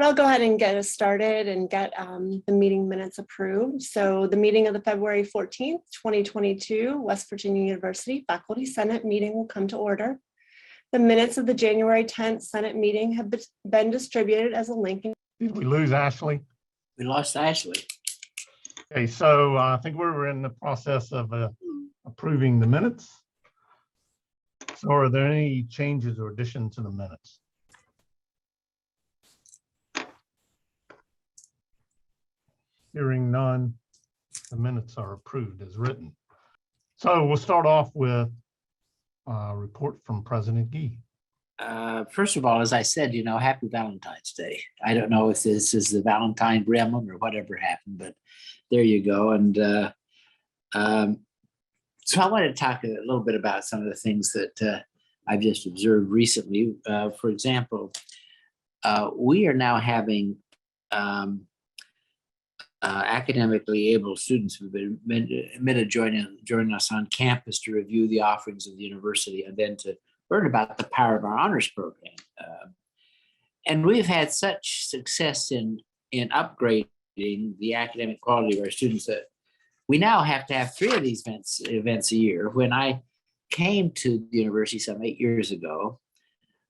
But I'll go ahead and get us started and get the meeting minutes approved. So the meeting of the February 14th, 2022 West Virginia University Faculty Senate meeting will come to order. The minutes of the January 10th Senate meeting have been distributed as a link. Did we lose Ashley? We lost Ashley. Okay, so I think we're in the process of approving the minutes. So are there any changes or additions to the minutes? Hearing none, the minutes are approved as written. So we'll start off with a report from President Gee. First of all, as I said, happy Valentine's Day. I don't know if this is the Valentine gremlin or whatever happened, but there you go. And so I want to talk a little bit about some of the things that I've just observed recently. For example, we are now having academically able students who've been admitted joining us on campus to review the offerings of the university and then to learn about the power of our honors program. And we've had such success in upgrading the academic quality of our students that we now have to have 3 of these events a year. When I came to the university some 8 years ago,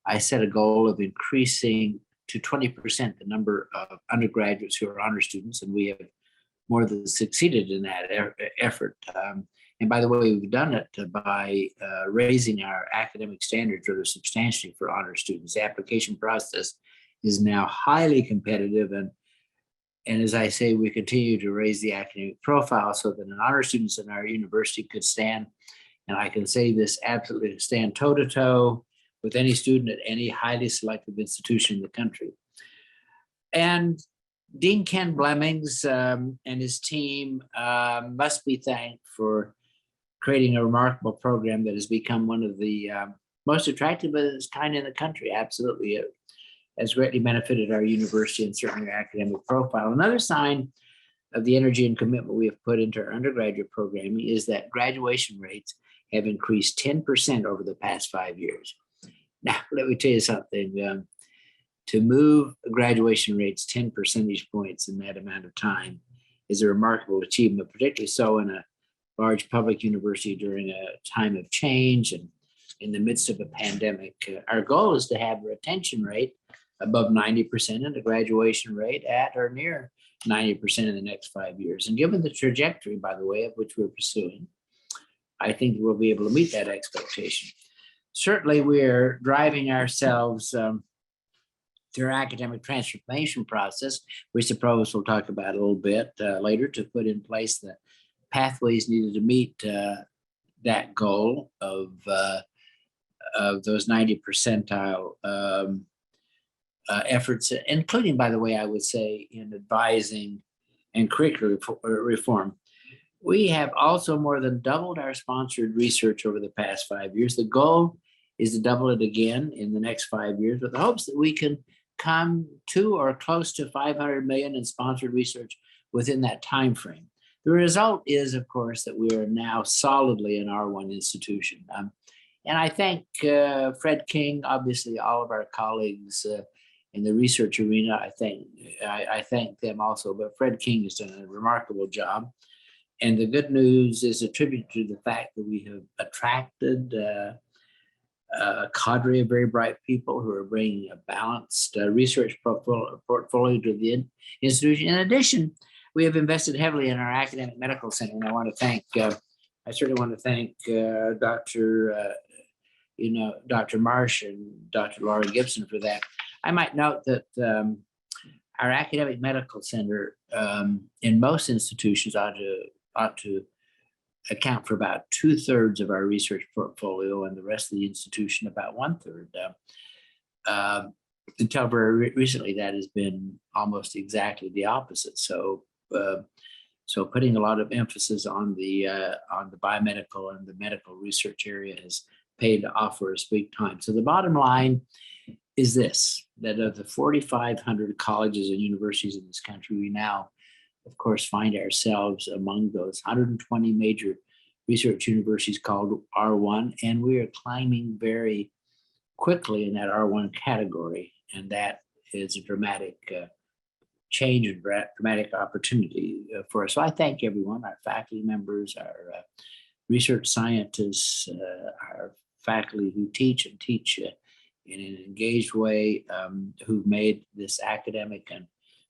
I set a goal of increasing to 20% the number of undergraduates who are honor students, and we have more than succeeded in that effort. And by the way, we've done it by raising our academic standards rather substantially for honor students. The application process is now highly competitive, and as I say, we continue to raise the academic profile so that an honor students in our university could stand, and I can say this absolutely, stand toe-to-toe with any student at any highly selective institution in the country. And Dean Ken Blemmings and his team must be thanked for creating a remarkable program that has become one of the most attractive of its kind in the country. Absolutely, it has greatly benefited our university and certainly our academic profile. Another sign of the energy and commitment we have put into our undergraduate programming is that graduation rates have increased 10% over the past 5 years. Now, let me tell you something. To move graduation rates 10 percentage points in that amount of time is a remarkable achievement, particularly so in a large public university during a time of change and in the midst of a pandemic. Our goal is to have a retention rate above 90% and a graduation rate at or near 90% in the next 5 years. And given the trajectory, by the way, of which we're pursuing, I think we'll be able to meet that expectation. Certainly, we're driving ourselves through our academic transformation process, which the provost will talk about a little bit later, to put in place the pathways needed to meet that goal of those 90 percentile efforts, including, by the way, I would say, in advising and curricular reform. We have also more than doubled our sponsored research over the past 5 years. The goal is to double it again in the next 5 years, with the hopes that we can come to or close to 500 million in sponsored research within that time frame. The result is, of course, that we are now solidly an R1 institution. And I thank Fred King, obviously all of our colleagues in the research arena. I thank them also, but Fred King has done a remarkable job. And the good news is attributed to the fact that we have attracted a cadre of very bright people who are bringing a balanced research portfolio to the institution. In addition, we have invested heavily in our academic medical center, and I certainly want to thank Dr. Marsh and Dr. Laura Gibson for that. I might note that our academic medical center in most institutions ought to account for about 2/3 of our research portfolio, and the rest of the institution about 1/3. Until very recently, that has been almost exactly the opposite. So putting a lot of emphasis on the biomedical and the medical research area has paid off for us big time. So the bottom line is this: that of the 4,500 colleges and universities in this country, we now, of course, find ourselves among those 120 major research universities called R1, and we are climbing very quickly in that R1 category. And that is a dramatic change and dramatic opportunity for us. So I thank everyone, our faculty members, our research scientists, our faculty who teach and teach in an engaged way, who've made this academic and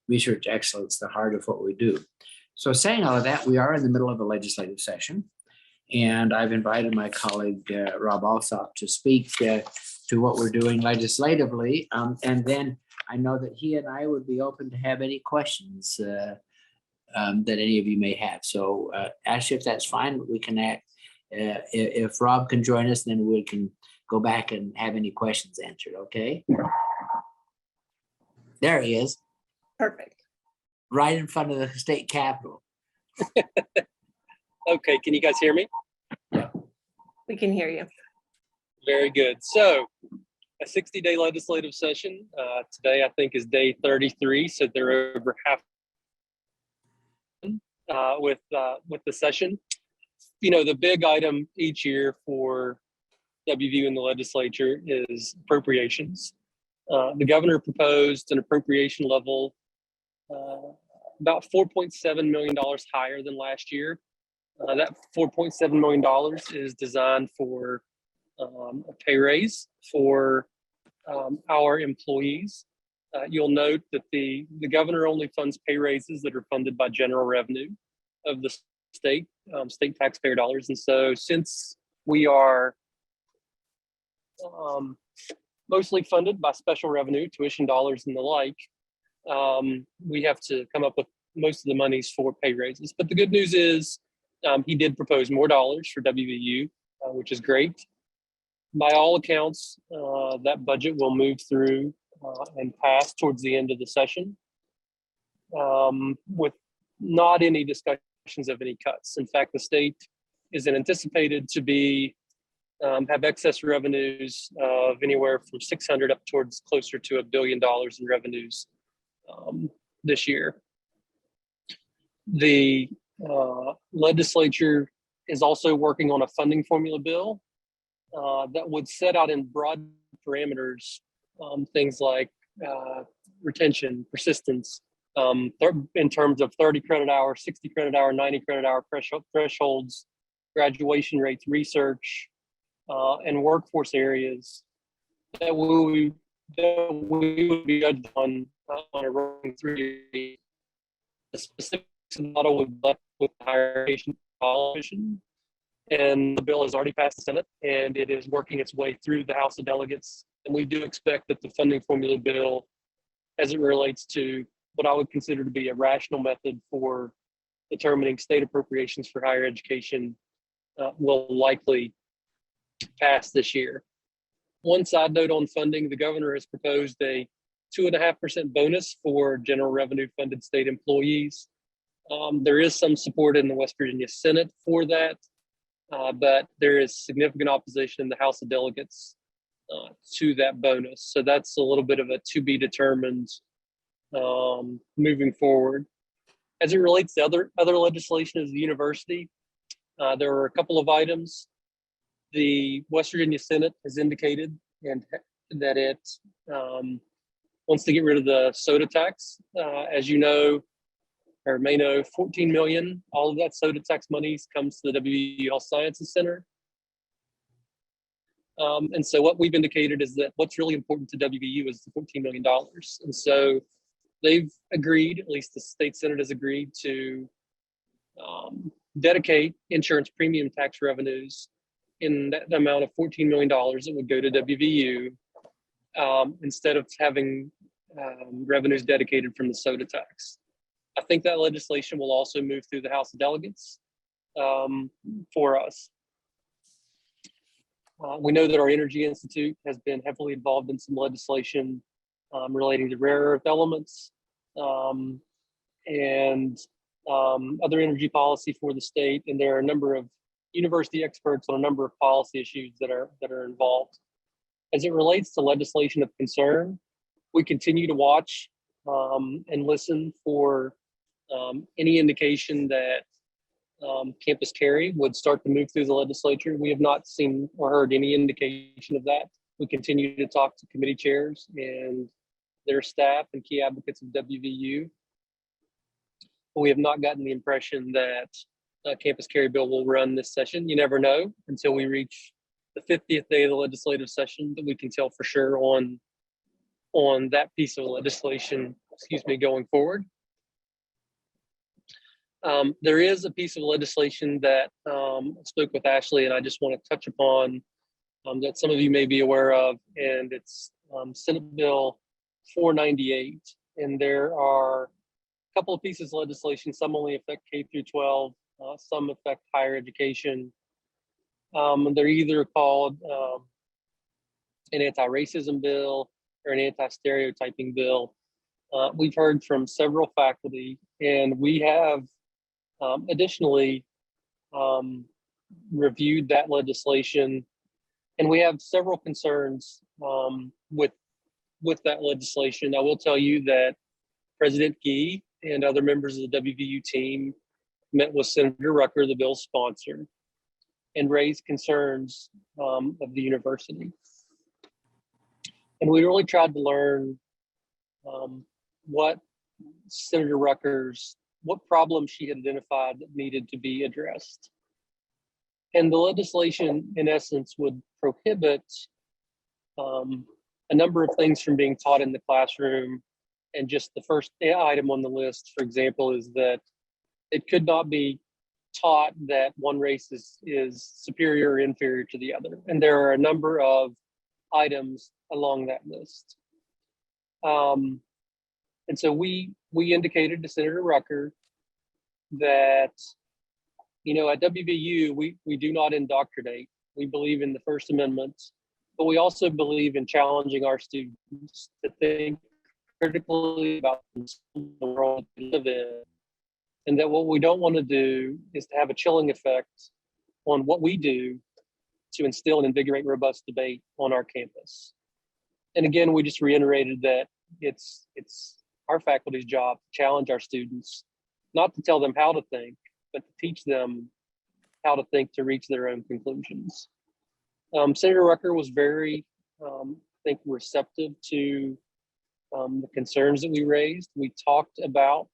research excellence the heart of what we do. So saying all of that, we are in the middle of a legislative session, and I've invited my colleague Rob Alsop to speak to what we're doing legislatively, and then I know that he and I would be open to have any questions that any of you may have. So Ashley, if that's fine, we can act. If Rob can join us, then we can go back and have any questions answered, okay? There he is. Perfect. Right in front of the state capitol. Okay, can you guys hear me? We can hear you. Very good. So a 60-day legislative session. Today, I think, is day 33. So they're over half with the session. You know, the big item each year for WVU in the legislature is appropriations. The governor proposed an appropriation level about $4.7 million higher than last year. That $4.7 million is designed for a pay raise for our employees. You'll note that the governor only funds pay raises that are funded by general revenue of the state taxpayer dollars. And so since we are mostly funded by special revenue, tuition dollars and the like, we have to come up with most of the monies for pay raises. But the good news is he did propose more dollars for WVU, which is great. By all accounts, that budget will move through and pass towards the end of the session with not any discussions of any cuts. In fact, the state is anticipated to be have excess revenues of anywhere from 600 up towards closer to $1 billion in revenues this year. The legislature is also working on a funding formula bill that would set out in broad parameters things like retention, persistence, in terms of 30 credit hour, 60 credit hour, 90 credit hour thresholds, graduation rates, research, and workforce areas that we would be judged on a rolling 3-year. The specifics of the model would be left with the higher education coalition, and the bill has already passed the Senate, and it is working its way through the House of Delegates. And we do expect that the funding formula bill, as it relates to what I would consider to be a rational method for determining state appropriations for higher education, will likely pass this year. One side note on funding, the governor has proposed a 2.5% bonus for general revenue funded state employees. There is some support in the West Virginia Senate for that, but there is significant opposition in the House of Delegates to that bonus. So that's a little bit of a to be determined moving forward. As it relates to other legislation as the university, there are a couple of items. The West Virginia Senate has indicated that it wants to get rid of the soda tax. As you know, or may know, 14 million, all of that soda tax monies comes to the WVU Health Sciences Center. And so what we've indicated is that what's really important to WVU is the $14 million. And so they've agreed, at least the state Senate has agreed to dedicate insurance premium tax revenues in that amount of $14 million that would go to WVU instead of having revenues dedicated from the soda tax. I think that legislation will also move through the House of Delegates for us. We know that our Energy Institute has been heavily involved in some legislation relating to rare earth elements and other energy policy for the state. And there are a number of university experts on a number of policy issues that are involved. As it relates to legislation of concern, we continue to watch and listen for any indication that campus carry would start to move through the legislature. We have not seen or heard any indication of that. We continue to talk to committee chairs and their staff and key advocates of WVU. We have not gotten the impression that campus carry bill will run this session. You never know until we reach the 50th day of the legislative session that we can tell for sure on that piece of legislation, going forward. There is a piece of legislation that I spoke with Ashley, and I just want to touch upon that some of you may be aware of, and it's Senate Bill 498. And there are a couple of pieces of legislation. Some only affect K through 12, some affect higher education. They're either called an anti-racism bill or an anti-stereotyping bill. We've heard from several faculty, and we have additionally reviewed that legislation, and we have several concerns with that legislation. I will tell you that President Gee and other members of the WVU team met with Senator Rucker, the bill's sponsor, and raised concerns of the university. And we really tried to learn what Senator Rucker's, what problems she had identified that needed to be addressed. And the legislation, in essence, would prohibit a number of things from being taught in the classroom. And just the first item on the list, for example, is that it could not be taught that one race is superior or inferior to the other. And there are a number of items along that list. And so we indicated to Senator Rucker that, you know, at WVU, we do not indoctrinate. We believe in the First Amendment, but we also believe in challenging our students to think critically about the world we live in. And that what we don't want to do is to have a chilling effect on what we do to instill and invigorate robust debate on our campus. And again, we just reiterated that it's our faculty's job to challenge our students, not to tell them how to think, but to teach them how to think to reach their own conclusions. Senator Rucker was very, I think, receptive to the concerns that we raised. We talked about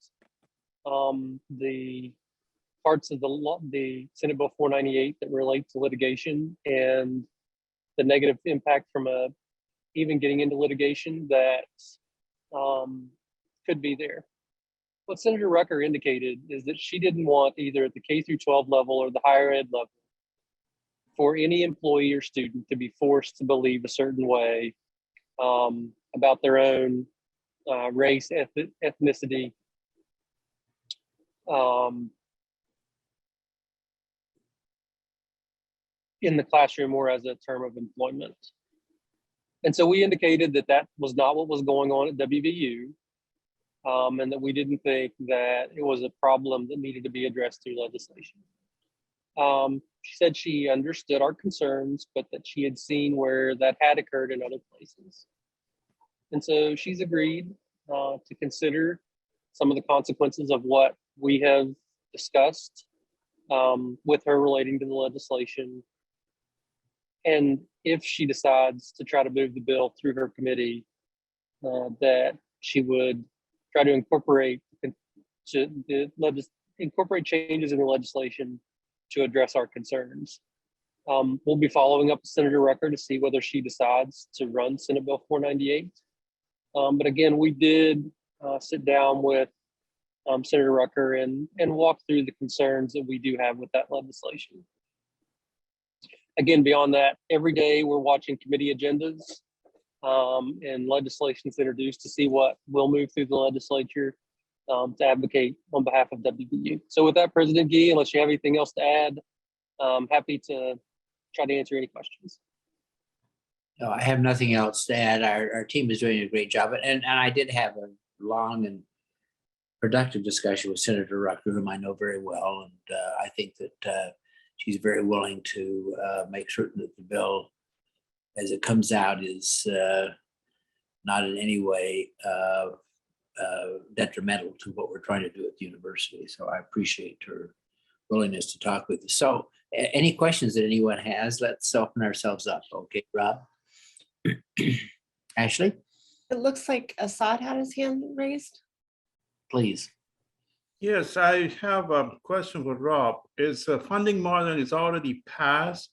the parts of the Senate Bill 498 that relate to litigation and the negative impact from even getting into litigation that could be there. What Senator Rucker indicated is that she didn't want, either at the K through 12 level or the higher ed level, for any employee or student to be forced to believe a certain way about their own race, ethnicity, in the classroom or as a term of employment. And so we indicated that that was not what was going on at WVU, and that we didn't think that it was a problem that needed to be addressed through legislation. She said she understood our concerns, but that she had seen where that had occurred in other places. And so she's agreed to consider some of the consequences of what we have discussed with her relating to the legislation. And if she decides to try to move the bill through her committee, that she would try to incorporate changes in the legislation to address our concerns. We'll be following up with Senator Rucker to see whether she decides to run Senate Bill 498. But again, we did sit down with Senator Rucker and walk through the concerns that we do have with that legislation. Again, beyond that, every day we're watching committee agendas and legislation's introduced to see what will move through the legislature to advocate on behalf of WVU. So with that, President Gee, unless you have anything else to add, I'm happy to try to answer any questions. No, I have nothing else to add. Our team is doing a great job. And I did have a long and productive discussion with Senator Rucker, whom I know very well. And I think that she's very willing to make certain that the bill, as it comes out, is not in any way detrimental to what we're trying to do at the university. So I appreciate her willingness to talk with us. So any questions that anyone has, let's open ourselves up. Okay, Rob? Ashley? It looks like Assad had his hand raised. Please. Yes, I have a question for Rob. Is the funding model is already passed?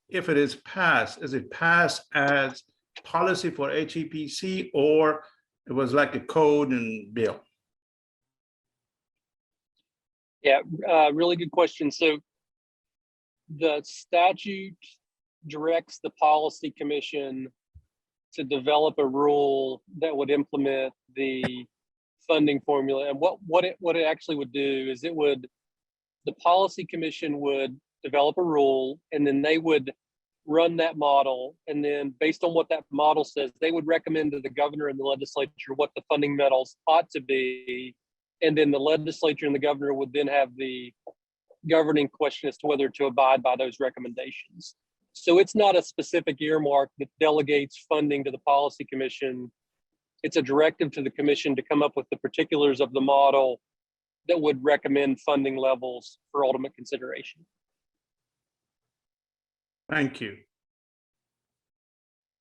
If it is passed, is it passed as policy for HEPC or it was like a code and bill? Yeah, really good question. So the statute directs the policy commission to develop a rule that would implement the funding formula. And what it actually would do is the policy commission would develop a rule, and then they would run that model. And then based on what that model says, they would recommend to the governor and the legislature what the funding medals ought to be. And then the legislature and the governor would then have the governing question as to whether to abide by those recommendations. So it's not a specific earmark that delegates funding to the policy commission. It's a directive to the commission to come up with the particulars of the model that would recommend funding levels for ultimate consideration. Thank you.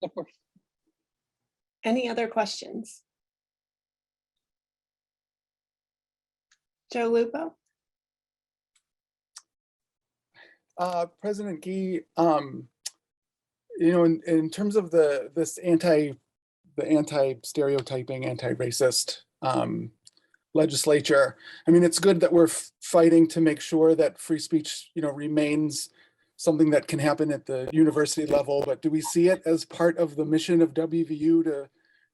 Of course. Any other questions? Joe Lupo? President Gee, in terms of this anti-stereotyping, anti-racist legislature, I mean, it's good that we're fighting to make sure that free speech, remains something that can happen at the university level. But do we see it as part of the mission of WVU to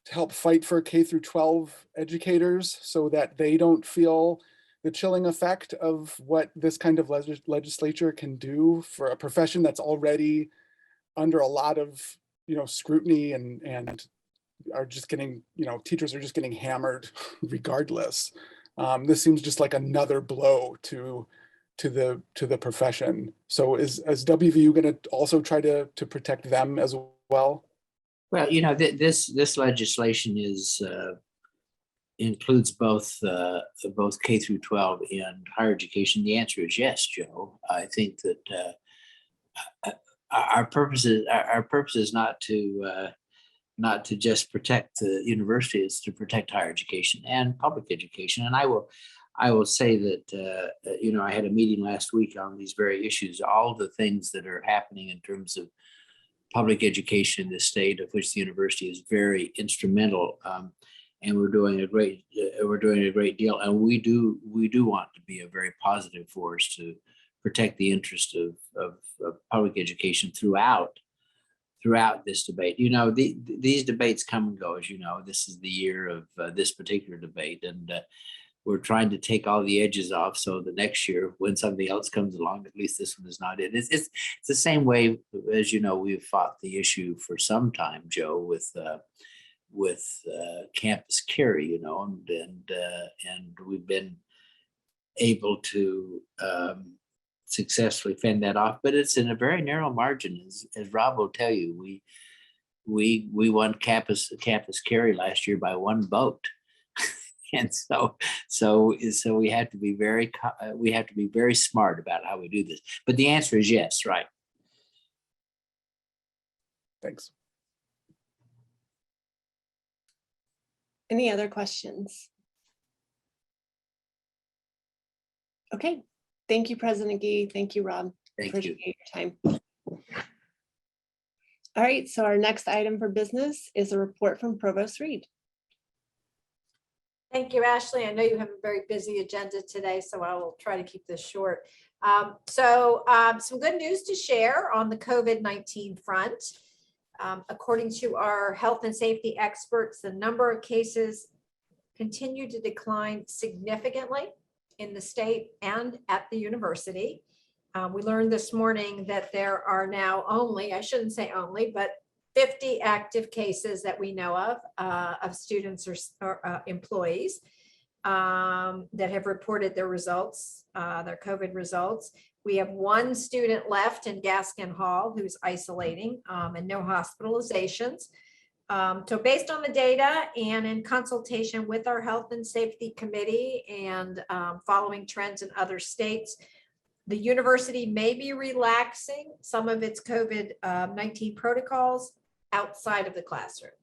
help fight for K through 12 educators so that they don't feel the chilling effect of what this kind of legislature can do for a profession that's already under a lot of scrutiny and are just getting teachers are just getting hammered regardless. This seems just like another blow to the profession. So is WVU going to also try to protect them as well? Well, this legislation includes both K through 12 and higher education. The answer is yes, Joe. I think that our purpose is not to just protect the university; it's to protect higher education and public education. And I will say that I had a meeting last week on these very issues. All the things that are happening in terms of public education in the state, of which the university is very instrumental. And we're doing a great deal, and we do want to be a very positive force to protect the interest of public education throughout this debate. These debates come and go, as you know. This is the year of this particular debate, and we're trying to take all the edges off so the next year, when something else comes along, at least this one is not it. It's the same way, as you know, we've fought the issue for some time, Joe, with campus carry, and we've been able to successfully fend that off, but it's in a very narrow margin. As Rob will tell you, we won campus carry last year by one vote, and so we have to be very smart about how we do this. But the answer is yes, right? Thanks. Any other questions? Okay, thank you, President Gee. Thank you, Rob. Thank Appreciate you. your time. All right, so our next item for business is a report from Provost Reid. Thank you, Ashley. I know you have a very busy agenda today, so I will try to keep this short. Some good news to share on the COVID-19 front. According to our health and safety experts, the number of cases continue to decline significantly in the state and at the university. We learned this morning that there are now only, I shouldn't say only, but 50 active cases that we know of students or employees that have reported their results, their COVID results. We have one student left in Gaskin Hall who's isolating and no hospitalizations. So based on the data and in consultation with our health and safety committee and following trends in other states, the university may be relaxing some of its COVID-19 protocols outside of the classroom.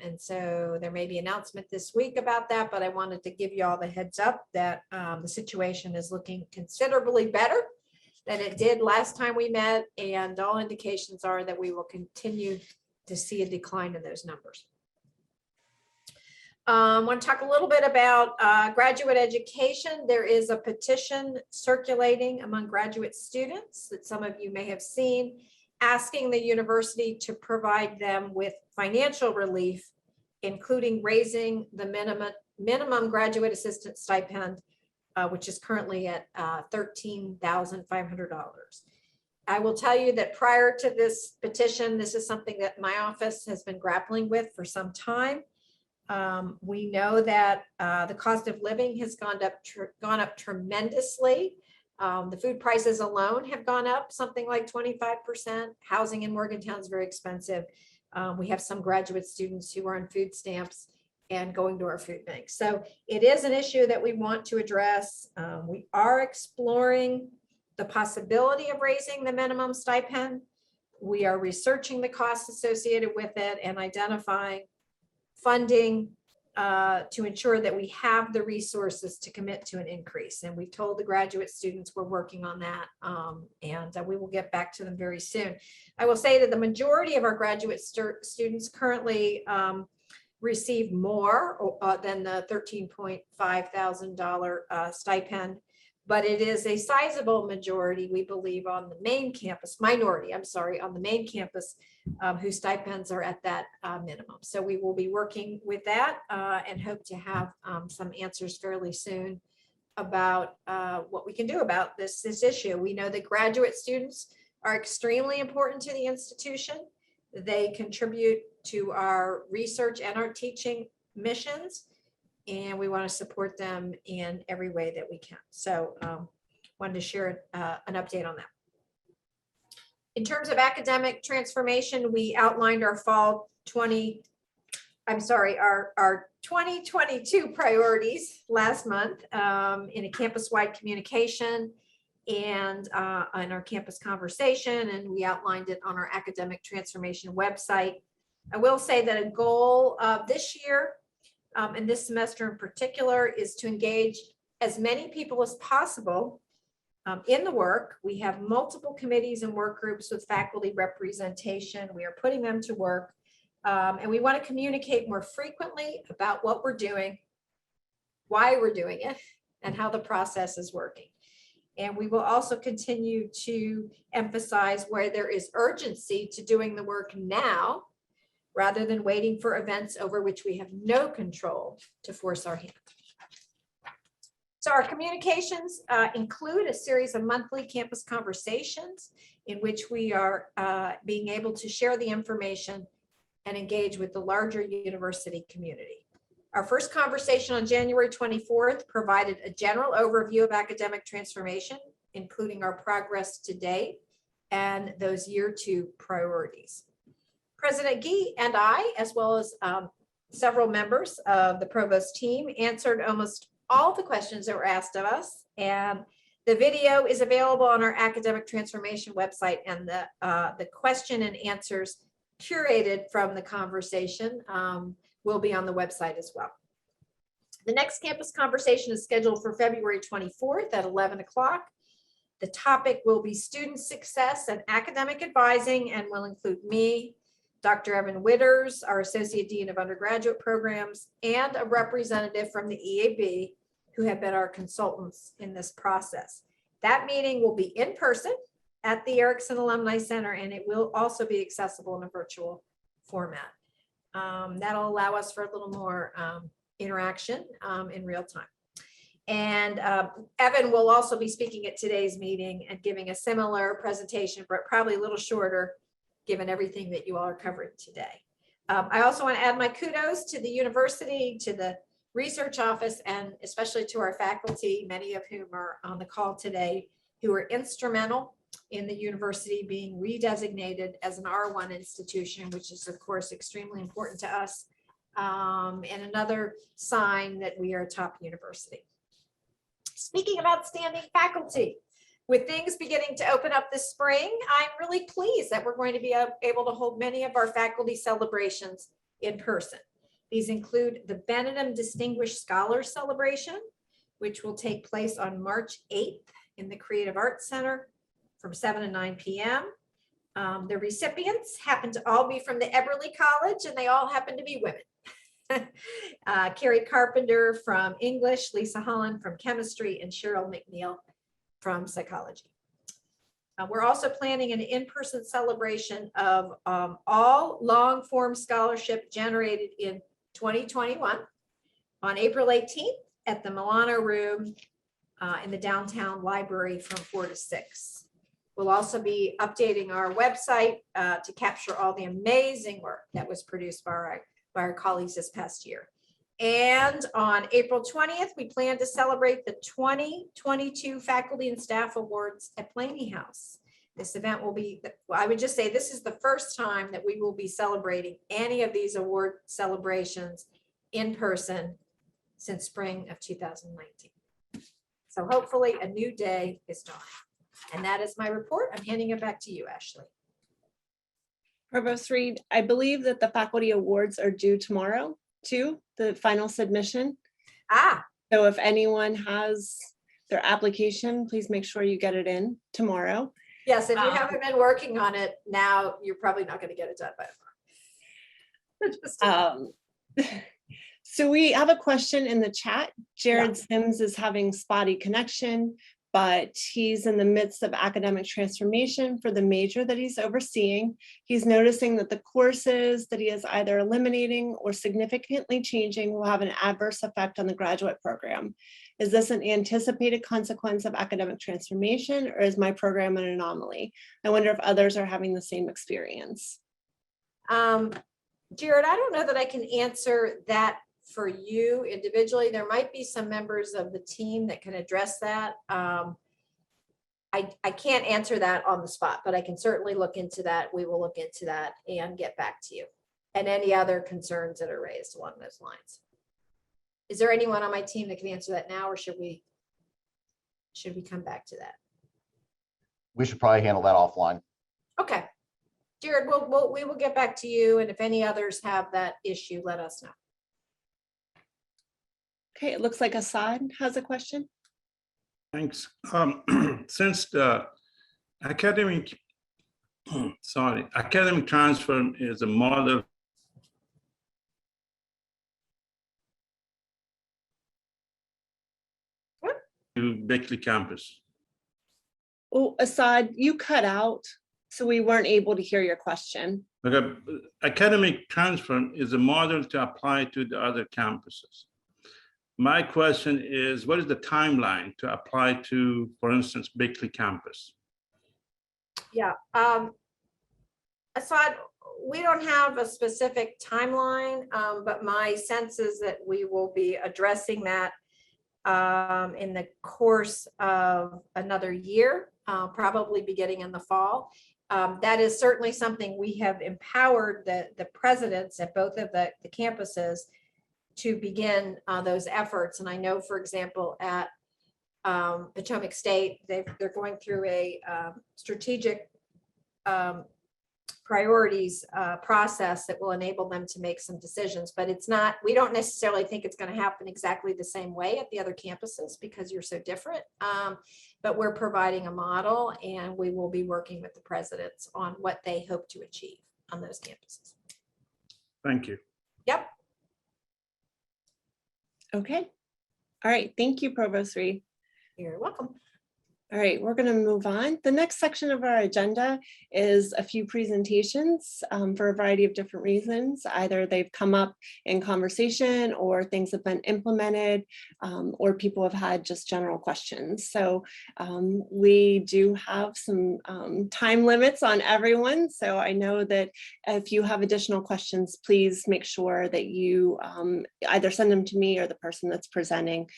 And so there may be an announcement this week about that, but I wanted to give you all the heads up that the situation is looking considerably better than it did last time we met. And all indications are that we will continue to see a decline in those numbers. I want to talk a little bit about graduate education. There is a petition circulating among graduate students that some of you may have seen, asking the university to provide them with financial relief, including raising the minimum graduate assistant stipend, which is currently at $13,500. I will tell you that prior to this petition, this is something that my office has been grappling with for some time. We know that the cost of living has gone up tremendously. The food prices alone have gone up something like 25%. Housing in Morgantown is very expensive. We have some graduate students who are on food stamps and going to our food bank. So it is an issue that we want to address. We are exploring the possibility of raising the minimum stipend. We are researching the costs associated with it and identifying funding to ensure that we have the resources to commit to an increase. And we've told the graduate students we're working on that, and we will get back to them very soon. I will say that the majority of our graduate students currently receive more than the $13.5 thousand stipend, but it is a sizable majority, we believe, on the main campus, minority, I'm sorry, on the main campus, whose stipends are at that minimum. So we will be working with that and hope to have some answers fairly soon about what we can do about this issue. We know that graduate students are extremely important to the institution. They contribute to our research and our teaching missions, and we want to support them in every way that we can. So wanted to share an update on that. In terms of academic transformation, we outlined our our 2022 priorities last month in a campus-wide communication and on our campus conversation, and we outlined it on our academic transformation website. I will say that a goal of this year and this semester in particular is to engage as many people as possible in the work. We have multiple committees and work groups with faculty representation. We are putting them to work, and we want to communicate more frequently about what we're doing, why we're doing it, and how the process is working. And we will also continue to emphasize where there is urgency to doing the work now, rather than waiting for events over which we have no control to force our hand. So our communications include a series of monthly campus conversations in which we are being able to share the information and engage with the larger university community. Our first conversation on January 24th provided a general overview of academic transformation, including our progress to date and those year 2 priorities. President Gee and I, as well as several members of the provost team, answered almost all the questions that were asked of us, and the video is available on our academic transformation website, and the question and answers curated from the conversation will be on the website as well. The next campus conversation is scheduled for February 24th at 11 o'clock. The topic will be student success and academic advising, and will include me, Dr. Evan Witters, our Associate Dean of Undergraduate Programs, and a representative from the EAB who have been our consultants in this process. That meeting will be in person at the Erickson Alumni Center, and it will also be accessible in a virtual format. That'll allow us for a little more interaction in real time. And Evan will also be speaking at today's meeting and giving a similar presentation, but probably a little shorter, given everything that you all are covering today. I also want to add my kudos to the university, to the research office, and especially to our faculty, many of whom are on the call today, who are instrumental in the university being redesignated as an R1 institution, which is of course extremely important to us, and another sign that we are a top university. Speaking of outstanding faculty, with things beginning to open up this spring, I'm really pleased that we're going to be able to hold many of our faculty celebrations in person. These include the Benim Distinguished Scholar Celebration, which will take place on March 8th in the Creative Arts Center from 7 to 9 p.m. The recipients happen to all be from the Eberly College, and they all happen to be women. Carrie Carpenter from English, Lisa Holland from Chemistry, and Cheryl McNeil from Psychology. We're also planning an in-person celebration of all long-form scholarship generated in 2021 on April 18th at the Milano Room in the downtown library from 4 to 6. We'll also be updating our website to capture all the amazing work that was produced by our colleagues this past year. And on April 20th, we plan to celebrate the 2022 Faculty and Staff Awards at Blaney House. This event will be, I would just say this is the first time that we will be celebrating any of these award celebrations in person since spring of 2019. So hopefully a new day is dawning. And that is my report. I'm handing it back to you, Ashley. Provost Reid, I believe that the faculty awards are due tomorrow too, the final submission. So if anyone has their application, please make sure you get it in tomorrow. Yes, if you haven't been working on it now, you're probably not going to get it done by tomorrow. So we have a question in the chat. Jared Sims is having spotty connection, but he's in the midst of academic transformation for the major that he's overseeing. He's noticing that the courses that he is either eliminating or significantly changing will have an adverse effect on the graduate program. Is this an anticipated consequence of academic transformation, or is my program an anomaly? I wonder if others are having the same experience. Jared, I don't know that I can answer that for you individually. There might be some members of the team that can address that. I can't answer that on the spot, but I can certainly look into that. We will look into that and get back to you. And any other concerns that are raised along those lines. Is there anyone on my team that can answer that now, or should we come back to that? We should probably handle that offline. Okay. Jared, we will get back to you. And if any others have that issue, let us know. Okay, it looks like Assad has a question. Thanks. Since the academic transfer is a model to Beckley campus. Oh, Assad, you cut out, so we weren't able to hear your question. Okay, academic transfer is a model to apply to the other campuses. My question is, what is the timeline to apply to, for instance, Beckley campus? Yeah, Assad, we don't have a specific timeline, but my sense is that we will be addressing that in the course of another year, probably beginning in the fall. That is certainly something we have empowered the presidents at both of the campuses to begin those efforts. And I know, for example, at Potomac State, they're going through a strategic priorities process that will enable them to make some decisions, but it's not, we don't necessarily think it's going to happen exactly the same way at the other campuses because you're so different. But we're providing a model, and we will be working with the presidents on what they hope to achieve on those campuses. Thank you. Yep. Okay. All right. Thank you, Provost Reid. You're welcome. All right, we're going to move on. The next section of our agenda is a few presentations for a variety of different reasons. Either they've come up in conversation, or things have been implemented, or people have had just general questions. So we do have some time limits on everyone. So I know that if you have additional questions, please make sure that you either send them to me or the person that's presenting.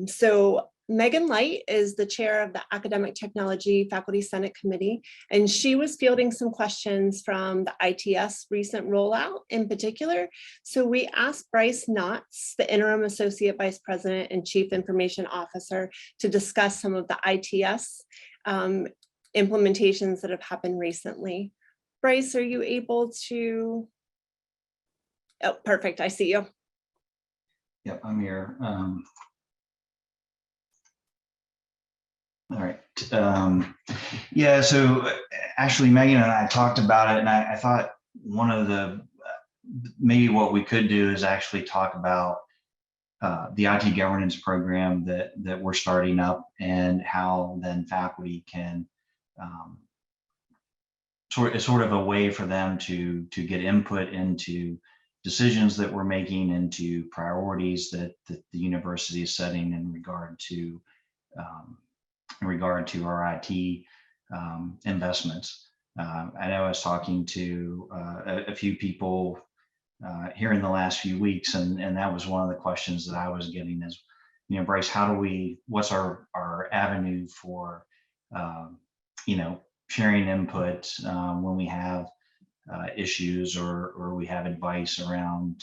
So Megan Light is the chair of the Academic Technology Faculty Senate Committee, and she was fielding some questions from the ITS recent rollout in particular. So we asked Bryce Knotts, the Interim Associate Vice President and Chief Information Officer, to discuss some of the ITS implementations that have happened recently. Bryce, are you able to Oh, perfect. I see you. Yep, I'm here. All right. Yeah, so actually Megan and I talked about it, and I thought one of the, maybe what we could do is actually talk about the IT governance program that we're starting up, and how then faculty can sort of a way for them to get input into decisions that we're making, into priorities that the university is setting in regard to our IT investments. I know I was talking to a few people here in the last few weeks, and that was one of the questions that I was getting is, you know, Bryce, what's our avenue for, you know, sharing input when we have issues or we have advice around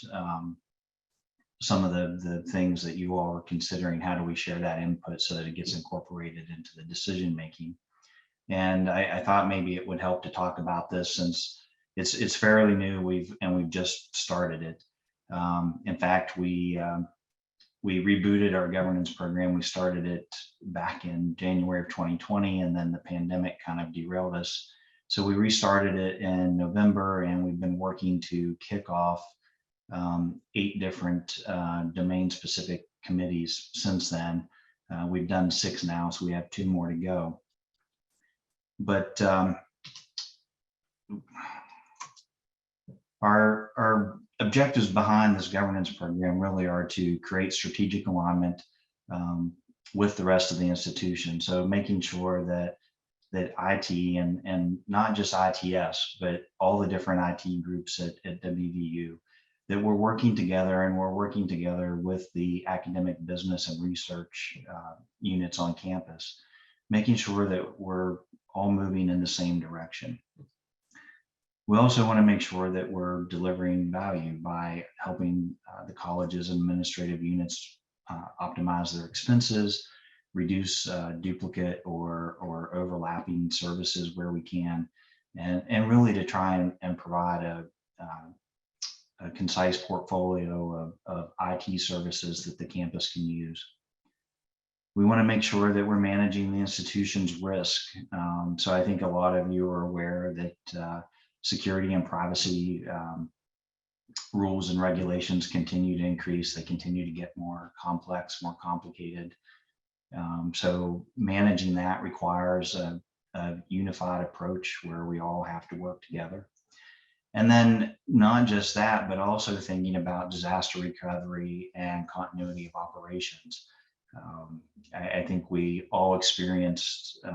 some of the things that you all are considering. How do we share that input so that it gets incorporated into the decision making? And I thought maybe it would help to talk about this, since it's fairly new. We've just started it. In fact, we rebooted our governance program. We started it back in January of 2020, and then the pandemic kind of derailed us. So we restarted it in November, and we've been working to kick off 8 different domain-specific committees since then. We've done 6 now, so we have 2 more to go. But our objectives behind this governance program really are to create strategic alignment with the rest of the institution. So making sure that IT and not just ITS, but all the different IT groups at WVU, that we're working together, and we're working together with the academic, business, and research units on campus, making sure that we're all moving in the same direction. We also want to make sure that we're delivering value by helping the colleges and administrative units optimize their expenses, reduce duplicate or overlapping services where we can, and really to try and provide a concise portfolio of IT services that the campus can use. We want to make sure that we're managing the institution's risk. So I think a lot of you are aware that security and privacy rules and regulations continue to increase. They continue to get more complex, more complicated. So managing that requires a unified approach where we all have to work together. And then not just that, but also thinking about disaster recovery and continuity of operations. I think we all experienced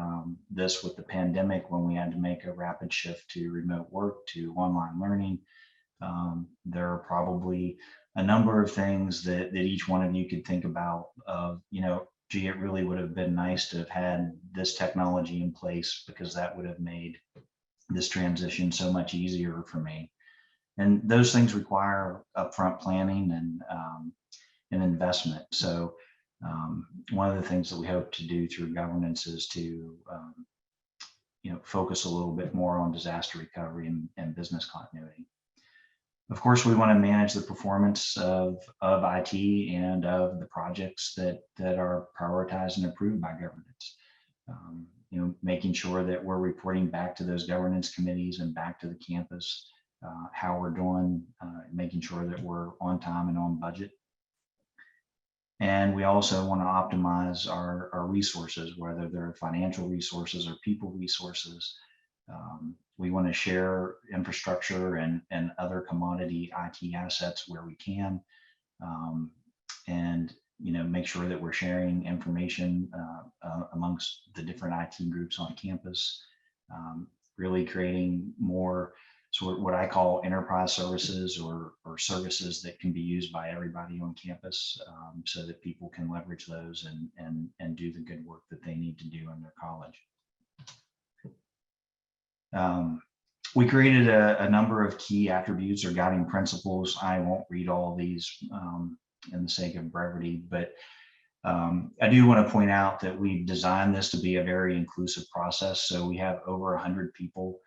this with the pandemic when we had to make a rapid shift to remote work, to online learning. There are probably a number of things that each one of you could think about of, you know, gee, it really would have been nice to have had this technology in place, because that would have made this transition so much easier for me. And those things require upfront planning and investment. So one of the things that we hope to do through governance is to you know, focus a little bit more on disaster recovery and business continuity. Of course, we want to manage the performance of IT and of the projects that are prioritized and approved by governance. You know, making sure that we're reporting back to those governance committees and back to the campus how we're doing, making sure that we're on time and on budget. And we also want to optimize our resources, whether they're financial resources or people resources. We want to share infrastructure and other commodity IT assets where we can, and you know, make sure that we're sharing information amongst the different IT groups on campus, really creating more sort of what I call enterprise services or services that can be used by everybody on campus, so that people can leverage those and do the good work that they need to do in their college. We created a number of key attributes or guiding principles. I won't read all of these in the sake of brevity, but I do want to point out that we've designed this to be a very inclusive process. So we have over 100 people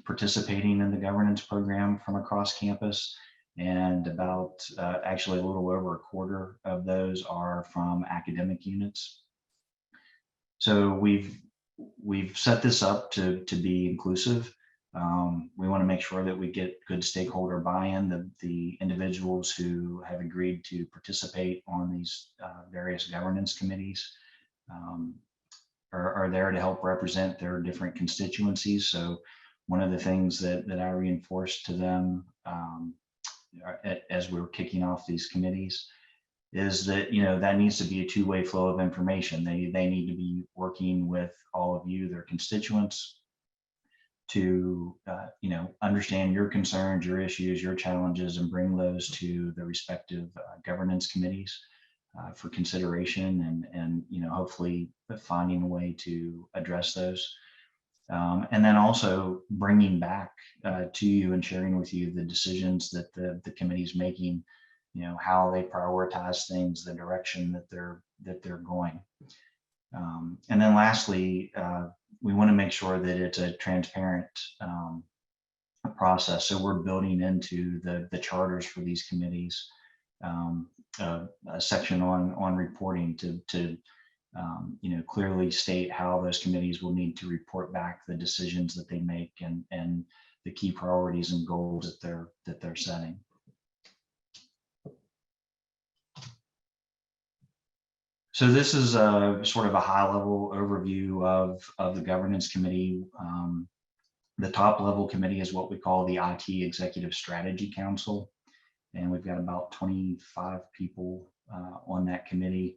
participating in the governance program from across campus. And about actually a little over a quarter of those are from academic units. So we've set this up to be inclusive. We want to make sure that we get good stakeholder buy-in. The individuals who have agreed to participate on these various governance committees are there to help represent their different constituencies. So one of the things that I reinforced to them as we were kicking off these committees is that, that needs to be a two-way flow of information. They need to be working with all of you, their constituents, to understand your concerns, your issues, your challenges, and bring those to the respective governance committees for consideration and hopefully finding a way to address those. And then also bringing back to you and sharing with you the decisions that the committee is making, how they prioritize things, the direction that they're going. And then lastly, we want to make sure that it's a transparent process. So we're building into the charters for these committees a section on reporting to clearly state how those committees will need to report back the decisions that they make and the key priorities and goals that they're setting. So this is a sort of a high level overview of the governance committee. The top level committee is what we call the IT Executive Strategy Council. And we've got about 25 people on that committee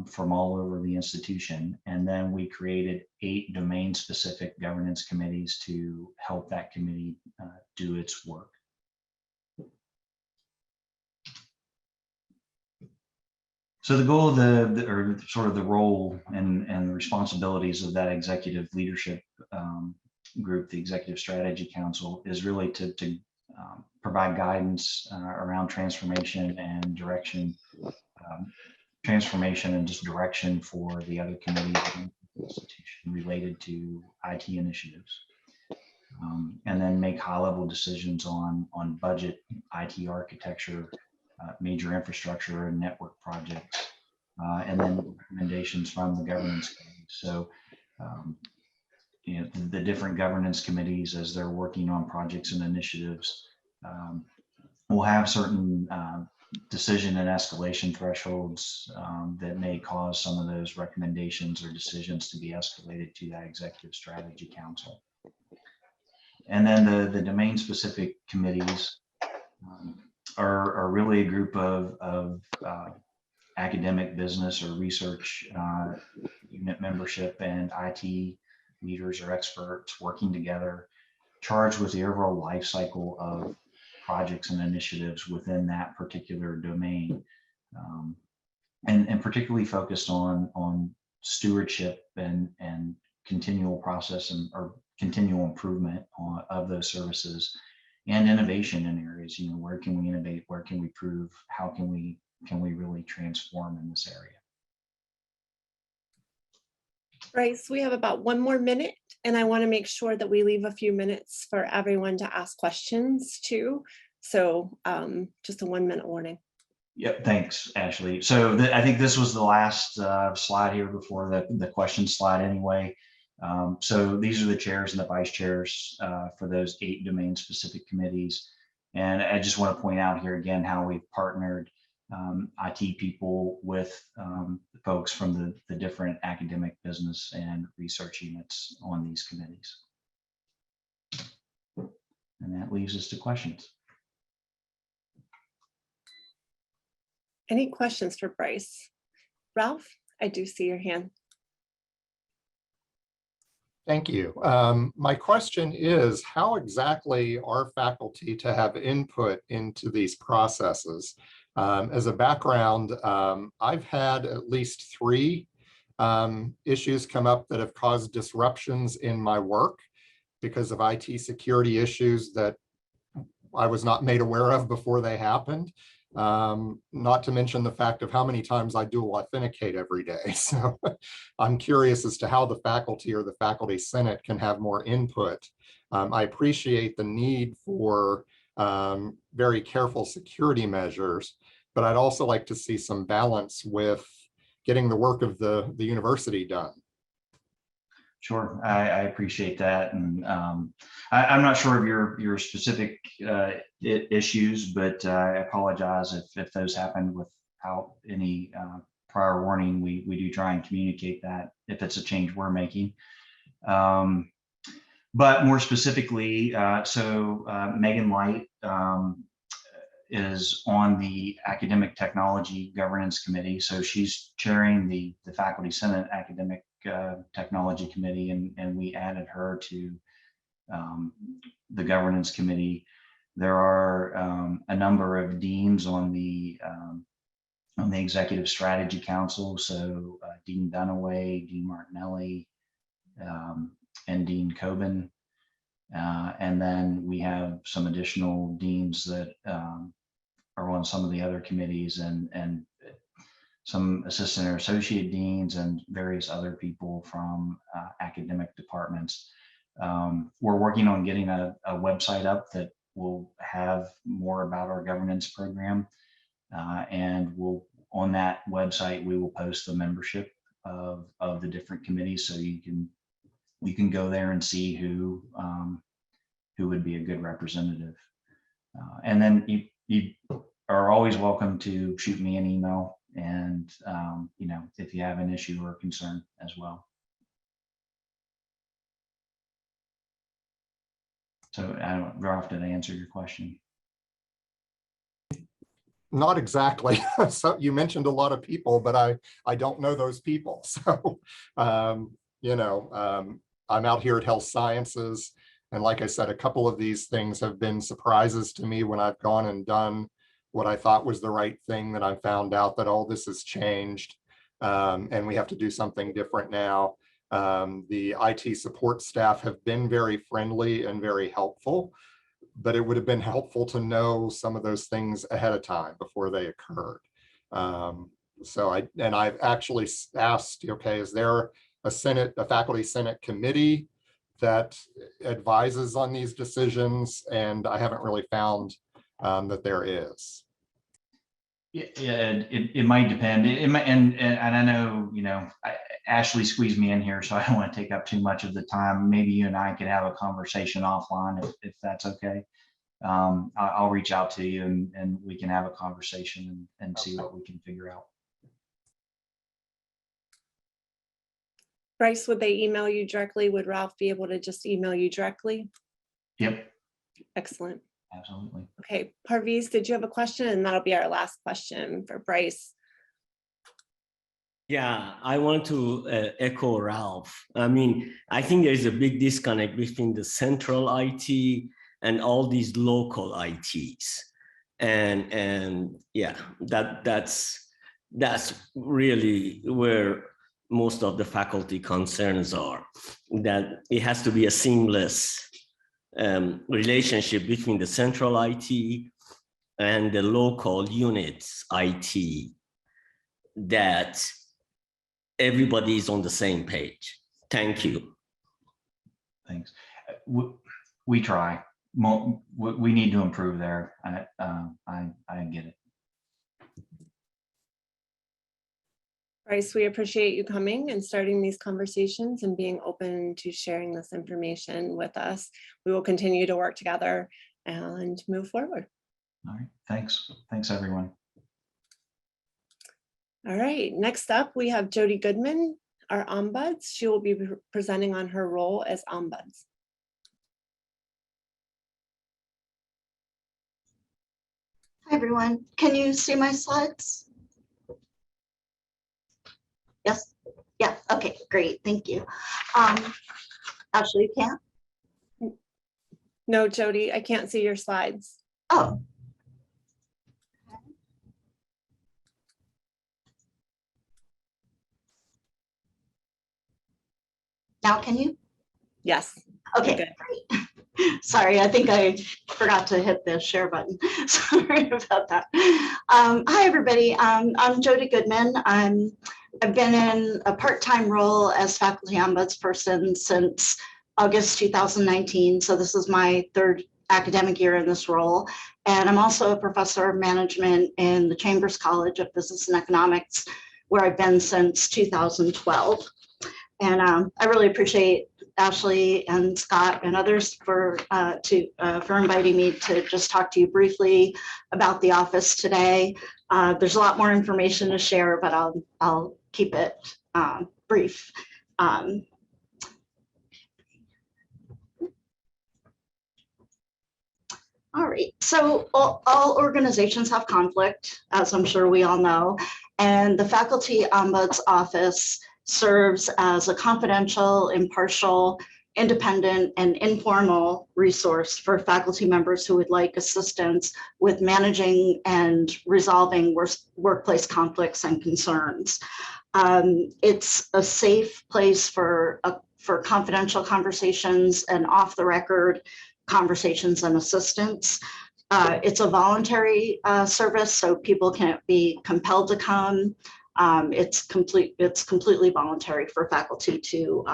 from all over the institution. And then we created 8 domain specific governance committees to help that committee do its work. So the goal of or sort of the role and responsibilities of that executive leadership group, the Executive Strategy Council, is really to provide guidance around transformation and direction, transformation and just direction for the other committees in the institution related to IT initiatives. And then make high-level decisions on budget, IT architecture, major infrastructure and network projects, and then recommendations from the governance committee. So, the different governance committees, as they're working on projects and initiatives, will have certain decision and escalation thresholds that may cause some of those recommendations or decisions to be escalated to that Executive Strategy Council. And then the domain specific committees are really a group of academic, business, or research unit membership and IT leaders or experts working together, charged with the overall life cycle of projects and initiatives within that particular domain, and particularly focused on stewardship and continual process or continual improvement of those services, and innovation in areas. Where can we innovate? Where can we prove? How can we really transform in this area? Bryce, we have about 1 more minute, and I want to make sure that we leave a few minutes for everyone to ask questions too. So just a 1 minute warning. Yep, thanks, Ashley. So I think this was the last slide here before the question slide anyway. So these are the chairs and the vice chairs for those 8 domain specific committees. And I just want to point out here again how we've partnered IT people with the folks from the different academic, business, and research units on these committees. And that leaves us to questions. Any questions for Bryce? Ralph, I do see your hand. Thank you. My question is, how exactly are faculty to have input into these processes? As a background, I've had at least 3 issues come up that have caused disruptions in my work because of IT security issues that I was not made aware of before they happened. Not to mention the fact of how many times I dual authenticate every day. So I'm curious as to how the faculty or the faculty senate can have more input. I appreciate the need for very careful security measures, but I'd also like to see some balance with getting the work of the university done. Sure, I appreciate that, and I'm not sure of your specific issues, but I apologize if those happened without any prior warning. We do try and communicate that if it's a change we're making. But more specifically, Megan Light is on the Academic Technology Governance Committee. So she's chairing the Faculty Senate Academic Technology Committee, and we added her to the Governance Committee. There are a number of deans on the Executive Strategy Council. So Dean Dunaway, Dean Martinelli, and Dean Coben. And then we have some additional deans that are on some of the other committees, and some assistant or associate deans and various other people from academic departments. We're working on getting a website up that will have more about our governance program. And on that website, we will post the membership of the different committees, so you can go there and see who would be a good representative. And then you are always welcome to shoot me an email, and if you have an issue or concern as well. So I don't, Ralph, did I answer your question? Not exactly. So you mentioned a lot of people, but I don't know those people. So, I'm out here at Health Sciences. And like I said, a couple of these things have been surprises to me when I've gone and done what I thought was the right thing, that I found out that all this has changed and we have to do something different now. The IT support staff have been very friendly and very helpful, but it would have been helpful to know some of those things ahead of time before they occurred. I've actually asked, okay, is there a faculty Senate committee that advises on these decisions? And I haven't really found that there is. Yeah, it might depend. It might, and I know, Ashley squeezed me in here, so I don't want to take up too much of the time. Maybe you and I could have a conversation offline if that's okay. I'll reach out to you and we can have a conversation and see what we can figure out. Bryce, would they email you directly? Would Ralph be able to just email you directly? Yep. Excellent. Absolutely. Okay, Parviz, did you have a question? And that'll be our last question for Bryce. Yeah, I want to echo Ralph. I mean, I think there's a big disconnect between the central IT and all these local ITs. And yeah, that's really where most of the faculty concerns are, that it has to be a seamless relationship between the central IT and the local units IT, that everybody is on the same page. Thank you. Thanks. We try. We need to improve there. I get it. Bryce, we appreciate you coming and starting these conversations and being open to sharing this information with us. We will continue to work together and move forward. All right, thanks. Thanks, everyone. All right, next up, we have Jody Goodman, our ombuds. She will be presenting on her role as ombuds. Hi, everyone. Can you see my slides? Yes. Yeah. Okay, great. Thank you. Ashley, you can't? No, Jody, I can't see your slides. Oh. Now, can you? Yes. Okay, great. Sorry, I think I forgot to hit the share button. Sorry about that. Hi, everybody. I'm Jody Goodman. I've been in a part-time role as faculty ombudsperson since August 2019. So this is my third academic year in this role. And I'm also a professor of management in the Chambers College of Business and Economics, where I've been since 2012. And I really appreciate Ashley and Scott and others for inviting me to just talk to you briefly about the office today. There's a lot more information to share, but I'll keep it brief. All right, so all organizations have conflict, as I'm sure we all know, and the Faculty Ombuds Office serves as a confidential, impartial, independent, and informal resource for faculty members who would like assistance with managing and resolving workplace conflicts and concerns. It's a safe place for confidential conversations and off-the-record conversations and assistance. It's a voluntary service, so people can't be compelled to come. It's completely voluntary for faculty to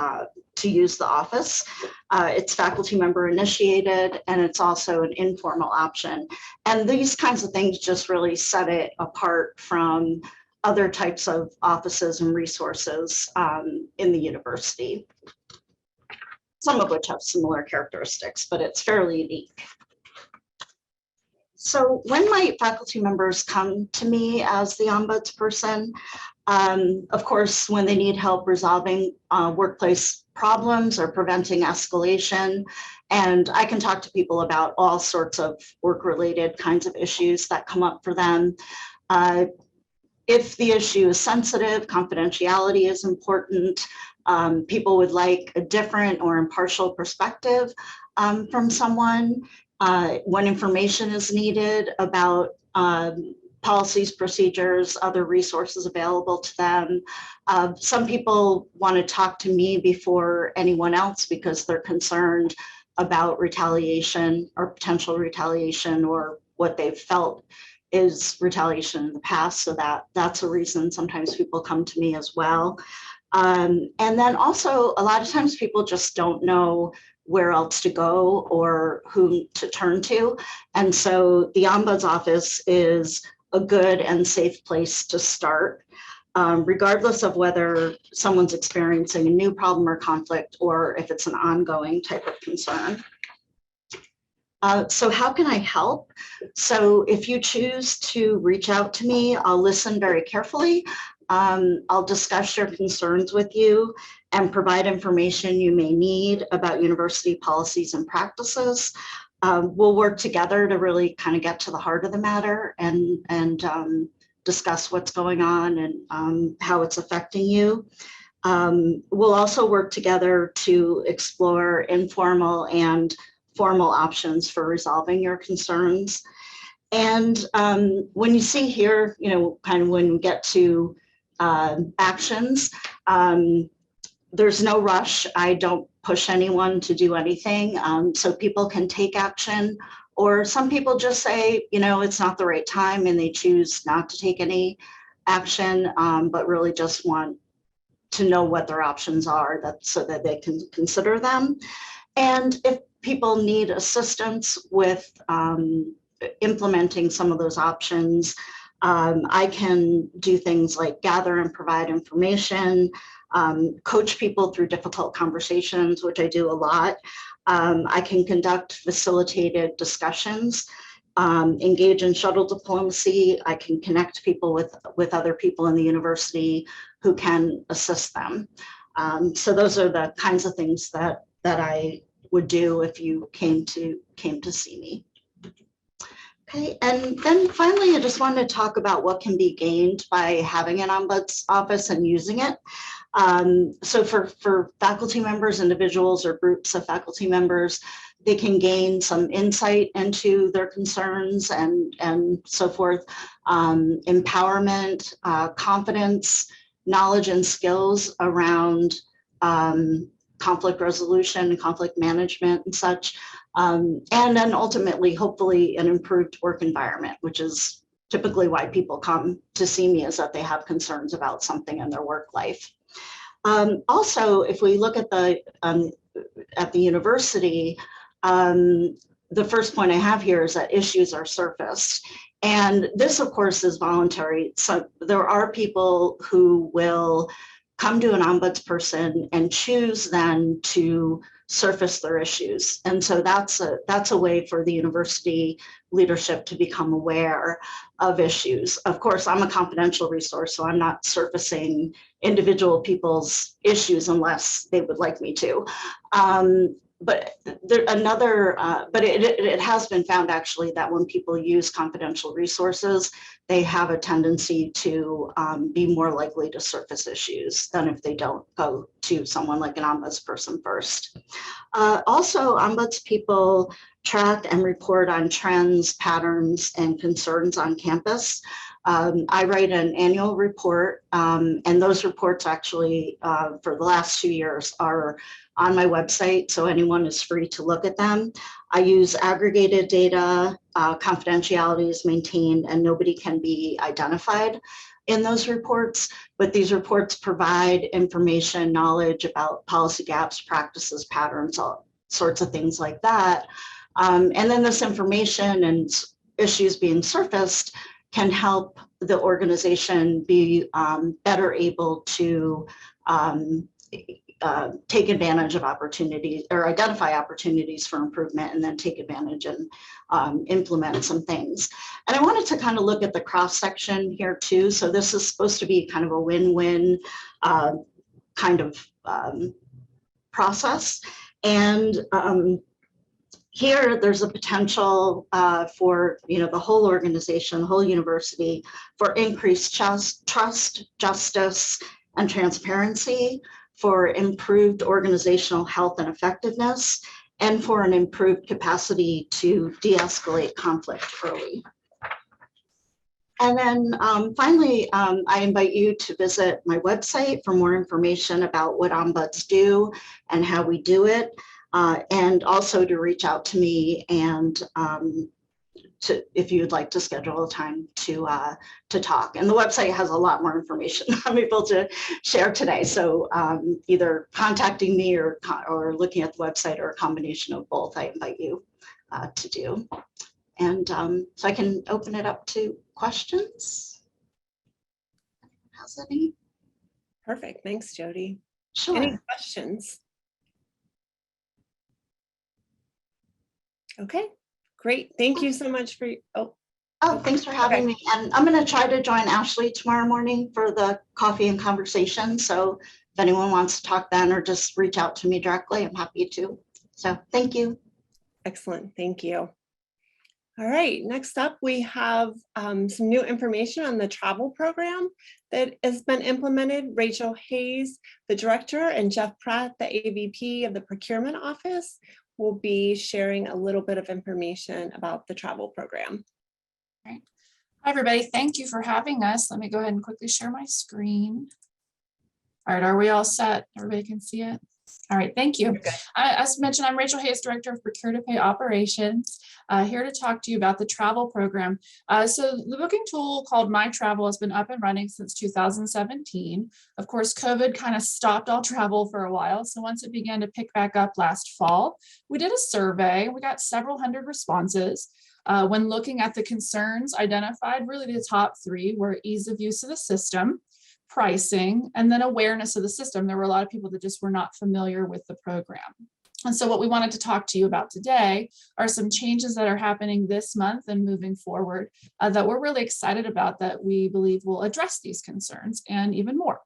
use the office. It's faculty member initiated, and it's also an informal option. And these kinds of things just really set it apart from other types of offices and resources in the university, some of which have similar characteristics, but it's fairly unique. So when my faculty members come to me as the ombudsperson, of course, when they need help resolving workplace problems or preventing escalation, and I can talk to people about all sorts of work-related kinds of issues that come up for them. If the issue is sensitive, confidentiality is important. People would like a different or impartial perspective from someone. When information is needed about policies, procedures, other resources available to them. Some people want to talk to me before anyone else because they're concerned about retaliation or potential retaliation or what they've felt is retaliation in the past. So that's a reason sometimes people come to me as well. And then also a lot of times people just don't know where else to go or who to turn to. And so the Ombuds Office is a good and safe place to start, regardless of whether someone's experiencing a new problem or conflict or if it's an ongoing type of concern. So how can I help? So if you choose to reach out to me, I'll listen very carefully. I'll discuss your concerns with you and provide information you may need about university policies and practices. We'll work together to really kind of get to the heart of the matter and discuss what's going on and how it's affecting you. We'll also work together to explore informal and formal options for resolving your concerns. And when you see here, you know, kind of when we get to actions, there's no rush. I don't push anyone to do anything. So people can take action, or some people just say, you know, it's not the right time and they choose not to take any action, but really just want to know what their options are so that they can consider them. And if people need assistance with implementing some of those options, I can do things like gather and provide information, coach people through difficult conversations, which I do a lot. I can conduct facilitated discussions, engage in shuttle diplomacy. I can connect people with other people in the university who can assist them. So those are the kinds of things that I would do if you came to see me. Okay, and then finally, I just wanted to talk about what can be gained by having an ombuds office and using it. So for faculty members, individuals or groups of faculty members, they can gain some insight into their concerns and so forth, empowerment, confidence, knowledge and skills around conflict resolution, conflict management and such. And then ultimately, hopefully an improved work environment, which is typically why people come to see me, is that they have concerns about something in their work life. Also, if we look at the university, the first point I have here is that issues are surfaced. And this, of course, is voluntary. So there are people who will come to an ombudsperson and choose then to surface their issues. And so that's a way for the university leadership to become aware of issues. Of course, I'm a confidential resource, so I'm not surfacing individual people's issues unless they would like me to. But it has been found actually that when people use confidential resources, they have a tendency to be more likely to surface issues than if they don't go to someone like an ombudsperson first. Also, ombudspeople track and report on trends, patterns, and concerns on campus. I write an annual report, and those reports actually for the last 2 years are on my website, so anyone is free to look at them. I use aggregated data, confidentiality is maintained, and nobody can be identified in those reports, but these reports provide information, knowledge about policy gaps, practices, patterns, all sorts of things like that. And then this information and issues being surfaced can help the organization be better able to take advantage of opportunities or identify opportunities for improvement and then take advantage and implement some things. And I wanted to kind of look at the cross section here too. So this is supposed to be kind of a win-win kind of process. And here there's a potential for the whole organization, the whole university, for increased trust, justice, and transparency, for improved organizational health and effectiveness, and for an improved capacity to de-escalate conflict early. And then finally, I invite you to visit my website for more information about what ombuds do and how we do it, and also to reach out to me and if you'd like to schedule a time to talk. And the website has a lot more information I'm able to share today. So either contacting me or looking at the website or a combination of both, I invite you to do. And so I can open it up to questions. How's that? Perfect. Thanks, Jody. Sure. Any questions? Okay, great. Thank you so much for, Oh, thanks for having me. And I'm going to try to join Ashley tomorrow morning for the coffee and conversation. So if anyone wants to talk then or just reach out to me directly, I'm happy to. So thank you. Excellent. Thank you. All right, next up, we have some new information on the travel program that has been implemented. Rachel Hayes, the director, and Jeff Pratt, the AVP of the procurement office, will be sharing a little bit of information about the travel program. All right. Hi, everybody. Thank you for having us. Let me go ahead and quickly share my screen. All right, are we all set? Everybody can see it? All right, thank you. As mentioned, I'm Rachel Hayes, Director of Procure-to-Pay Operations, here to talk to you about the travel program. So the booking tool called My Travel has been up and running since 2017. Of course, COVID kind of stopped all travel for a while. So once it began to pick back up last fall, we did a survey. We got several hundred responses. When looking at the concerns identified, really the top three were ease of use of the system, pricing, and then awareness of the system. There were a lot of people that just were not familiar with the program. And so what we wanted to talk to you about today are some changes that are happening this month and moving forward that we're really excited about, that we believe will address these concerns and even more.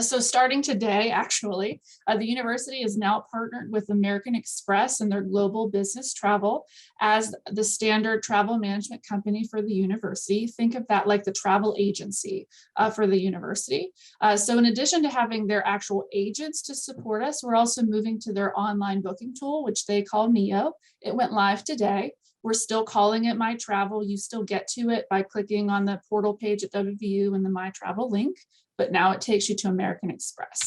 So starting today, actually, the university is now partnered with American Express and their global business travel as the standard travel management company for the university. Think of that like the travel agency for the university. So in addition to having their actual agents to support us, we're also moving to their online booking tool, which they call Neo. It went live today. We're still calling it My Travel. You still get to it by clicking on the portal page at WVU and the My Travel link, but now it takes you to American Express.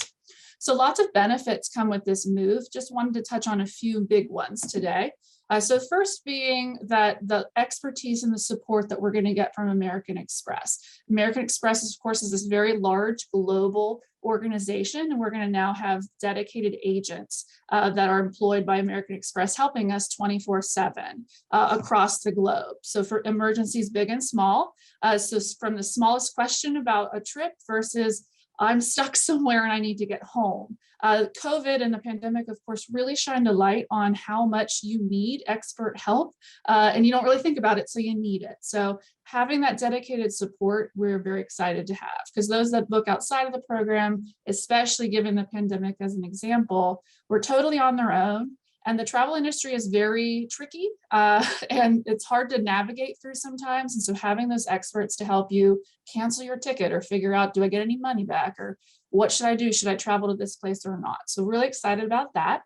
So lots of benefits come with this move. Just wanted to touch on a few big ones today. So first being that the expertise and the support that we're going to get from American Express. American Express, of course, is this very large global organization, and we're going to now have dedicated agents that are employed by American Express helping us 24/7 across the globe. So for emergencies big and small, so from the smallest question about a trip versus I'm stuck somewhere and I need to get home. COVID and the pandemic, of course, really shined a light on how much you need expert help, and you don't really think about it, so you need it. So having that dedicated support, we're very excited to have, because those that book outside of the program, especially given the pandemic as an example, were totally on their own. And the travel industry is very tricky and it's hard to navigate through sometimes. And so having those experts to help you cancel your ticket or figure out, do I get any money back, or what should I do? Should I travel to this place or not? So really excited about that.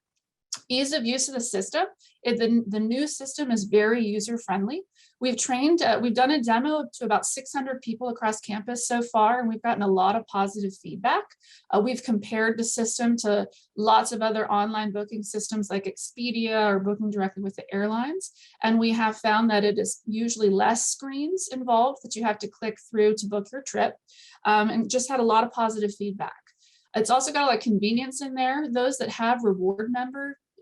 Ease of use of the system. The new system is very user-friendly. We've done a demo to about 600 people across campus so far, and we've gotten a lot of positive feedback. We've compared the system to lots of other online booking systems like Expedia or booking directly with the airlines. And we have found that it is usually less screens involved that you have to click through to book your trip, and just had a lot of positive feedback. It's also got a lot of convenience in there. Those that have reward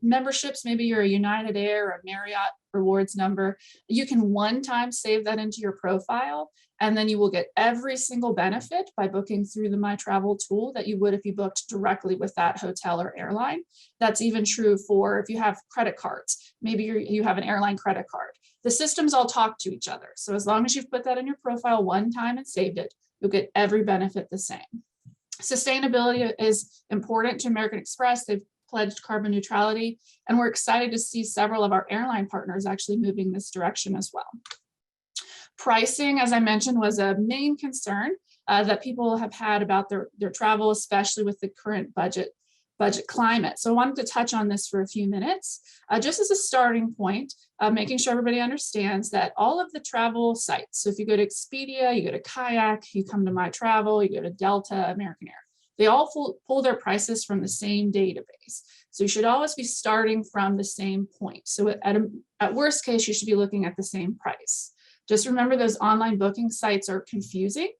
memberships, maybe you're a United Air or Marriott rewards number, you can one time save that into your profile, and then you will get every single benefit by booking through the My Travel tool that you would if you booked directly with that hotel or airline. That's even true for if you have credit cards. Maybe you have an airline credit card. The systems all talk to each other. So as long as you've put that in your profile one time and saved it, you'll get every benefit the same. Sustainability is important to American Express. They've pledged carbon neutrality, and we're excited to see several of our airline partners actually moving this direction as well. Pricing, as I mentioned, was a main concern that people have had about their travel, especially with the current budget climate. So I wanted to touch on this for a few minutes, just as a starting point, making sure everybody understands that all of the travel sites, so if you go to Expedia, you go to Kayak, you come to My Travel, you go to Delta, American Air, they all pull their prices from the same database. So you should always be starting from the same point. So at worst case, you should be looking at the same price. Just remember those online booking sites are confusing.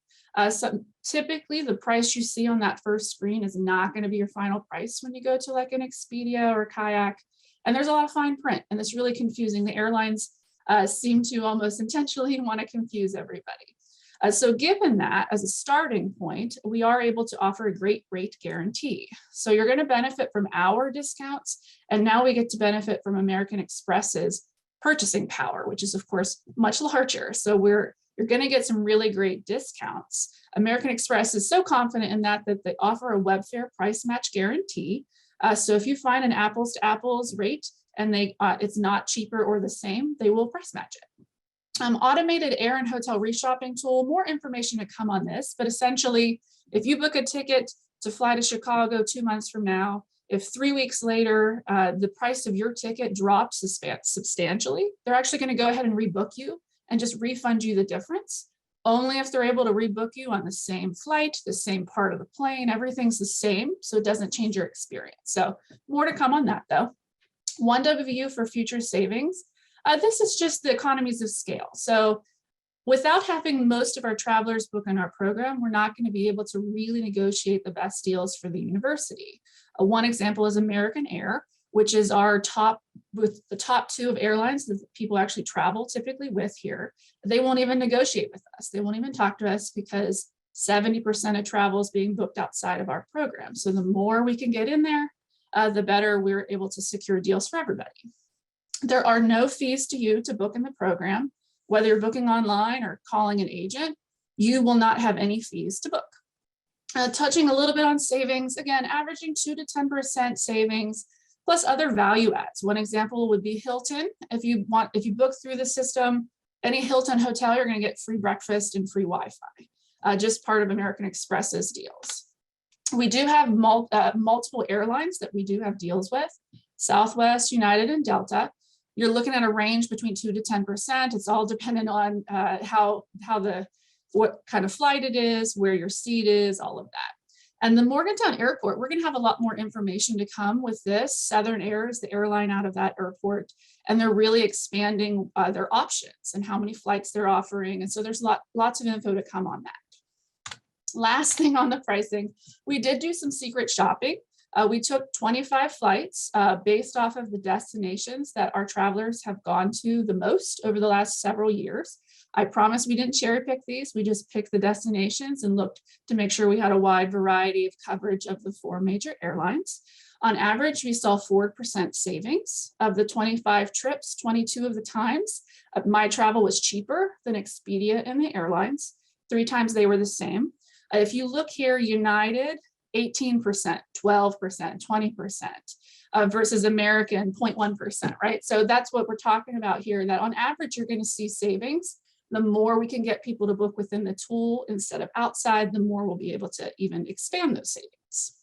So typically the price you see on that first screen is not going to be your final price when you go to like an Expedia or Kayak. And there's a lot of fine print, and it's really confusing. The airlines seem to almost intentionally want to confuse everybody. So given that as a starting point, we are able to offer a great rate guarantee. So you're going to benefit from our discounts, and now we get to benefit from American Express's purchasing power, which is of course much larger. So you're going to get some really great discounts. American Express is so confident in that they offer a web fare price match guarantee. So if you find an apples to apples rate and it's not cheaper or the same, they will price match it. Automated air and hotel reshopping tool, more information to come on this, but essentially, if you book a ticket to fly to Chicago 2 months from now, if 3 weeks later, the price of your ticket drops substantially, they're actually going to go ahead and rebook you and just refund you the difference. Only if they're able to rebook you on the same flight, the same part of the plane, everything's the same, so it doesn't change your experience. So more to come on that though. 1WU for future savings. This is just the economies of scale. So without having most of our travelers book in our program, we're not going to be able to really negotiate the best deals for the university. One example is American Air, which is our with the top 2 of airlines that people actually travel typically with here. They won't even negotiate with us. They won't even talk to us because 70% of travel is being booked outside of our program. So the more we can get in there, the better we're able to secure deals for everybody. There are no fees to you to book in the program. Whether you're booking online or calling an agent, you will not have any fees to book. Touching a little bit on savings, again, averaging 2 to 10% savings, plus other value adds. One example would be Hilton. If you book through the system, any Hilton hotel, you're going to get free breakfast and free Wi-Fi, just part of American Express's deals. We do have multiple airlines that we do have deals with, Southwest, United, and Delta. You're looking at a range between 2 to 10%. It's all dependent on what kind of flight it is, where your seat is, all of And the Morgantown Airport, we're going to have a lot more information to come with this. Southern Air is the airline out of that airport, and they're really expanding their options and how many flights they're offering. And so there's lots of info to come on that. Last thing on the pricing, we did do some secret shopping. We took 25 flights based off of the destinations that our travelers have gone to the most over the last several years. I promise we didn't cherry pick these. We just picked the destinations and looked to make sure we had a wide variety of coverage of the 4 major airlines. On average, we saw 4% savings. Of the 25 trips, 22 of the times, my travel was cheaper than Expedia and the airlines. 3 times they were the same. If you look here, United, 18%, 12%, 20%, versus American 0.1%, right? So that's what we're talking about here, that on average, you're going to see savings. The more we can get people to book within the tool instead of outside, the more we'll be able to even expand those savings.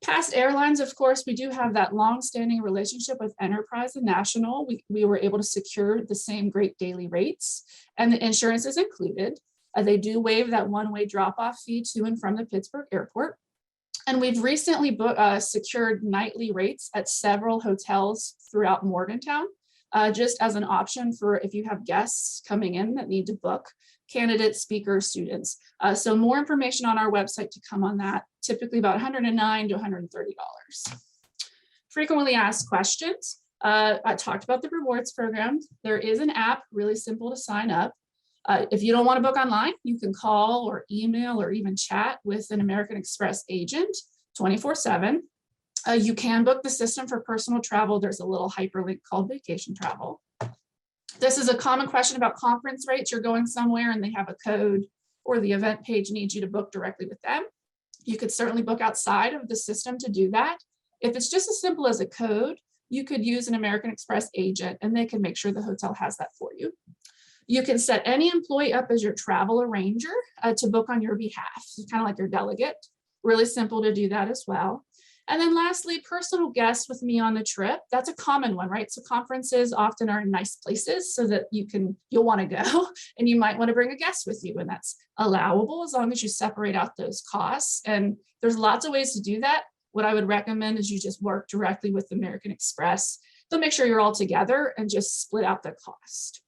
Past airlines, of course, we do have that long-standing relationship with Enterprise and National. We were able to secure the same great daily rates, and the insurance is included. They do waive that one-way drop-off fee to and from the Pittsburgh airport. And we've recently secured nightly rates at several hotels throughout Morgantown, just as an option for if you have guests coming in that need to book, candidates, speakers, students. So more information on our website to come on that, typically about $109 to $130. Frequently asked questions. I talked about the rewards program. There is an app, really simple to sign up. If you don't want to book online, you can call or email or even chat with an American Express agent 24/7. You can book the system for personal travel. There's a little hyperlink called vacation travel. This is a common question about conference rates. You're going somewhere and they have a code, or the event page needs you to book directly with them. You could certainly book outside of the system to do that. If it's just as simple as a code, you could use an American Express agent and they can make sure the hotel has that for you. You can set any employee up as your travel arranger to book on your behalf. It's kind of like your delegate. Really simple to do that as well. And then lastly, personal guests with me on the trip. That's a common one, right? So conferences often are in nice places so that you'll want to go, and you might want to bring a guest with you, and that's allowable as long as you separate out those costs. And there's lots of ways to do that. What I would recommend is you just work directly with American Express. They'll make sure you're all together and just split out the cost.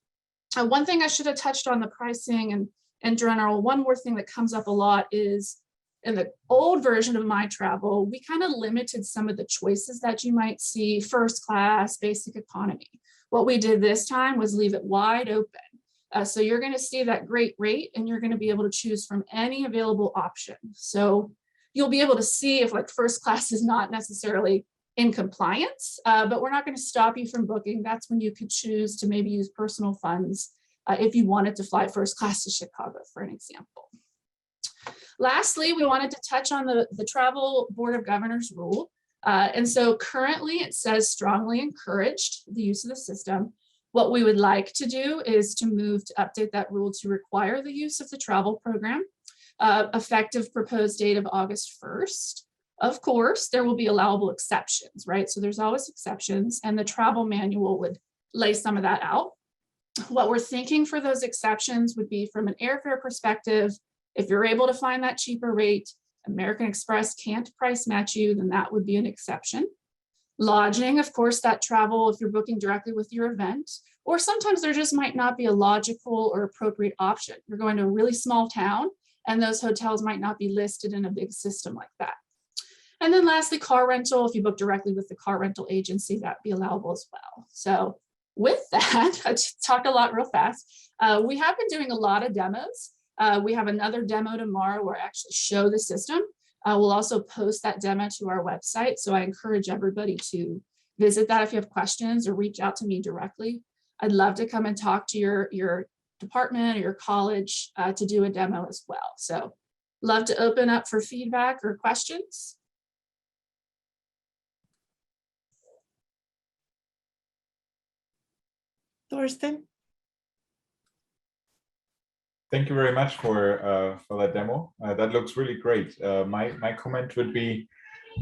One thing I should have touched on the pricing and in general, one more thing that comes up a lot is in the old version of My Travel, we kind of limited some of the choices that you might see: first class, basic economy. What we did this time was leave it wide open. So you're going to see that great rate and you're going to be able to choose from any available option. So you'll be able to see if like first class is not necessarily in compliance, but we're not going to stop you from booking. That's when you could choose to maybe use personal funds if you wanted to fly first class to Chicago, for an example. Lastly, we wanted to touch on the Travel Board of Governors rule. And so currently it says strongly encouraged the use of the system. What we would like to do is to move to update that rule to require the use of the travel program, effective proposed date of August 1st. Of course, there will be allowable exceptions, right? So there's always exceptions, and the travel manual would lay some of that out. What we're thinking for those exceptions would be from an airfare perspective. If you're able to find that cheaper rate, American Express can't price match you, then that would be an exception. Lodging, of course, that travel, if you're booking directly with your event, or sometimes there just might not be a logical or appropriate option. You're going to a really small town and those hotels might not be listed in a big system like that. And then lastly, car rental, if you book directly with the car rental agency, that'd be allowable as well. So with that, I just talked a lot real fast. We have been doing a lot of demos. We have another demo tomorrow where I actually show the system. We'll also post that demo to our website. So I encourage everybody to visit that if you have questions or reach out to me directly. I'd love to come and talk to your department or your college to do a demo as well. So love to open up for feedback or questions. Thorsten? Thank you very much for that demo. That looks really great. My comment would be,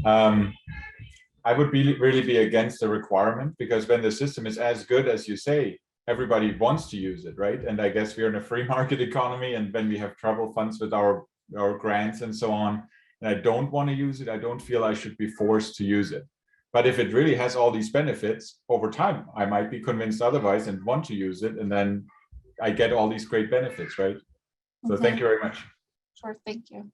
I would really be against the requirement, because when the system is as good as you say, everybody wants to use it, right? And I guess we're in a free market economy, and when we have travel funds with our or grants and so on, and I don't want to use it, I don't feel I should be forced to use it. But if it really has all these benefits over time, I might be convinced otherwise and want to use it, and then I get all these great benefits, right? So thank you very much. Sure, thank you.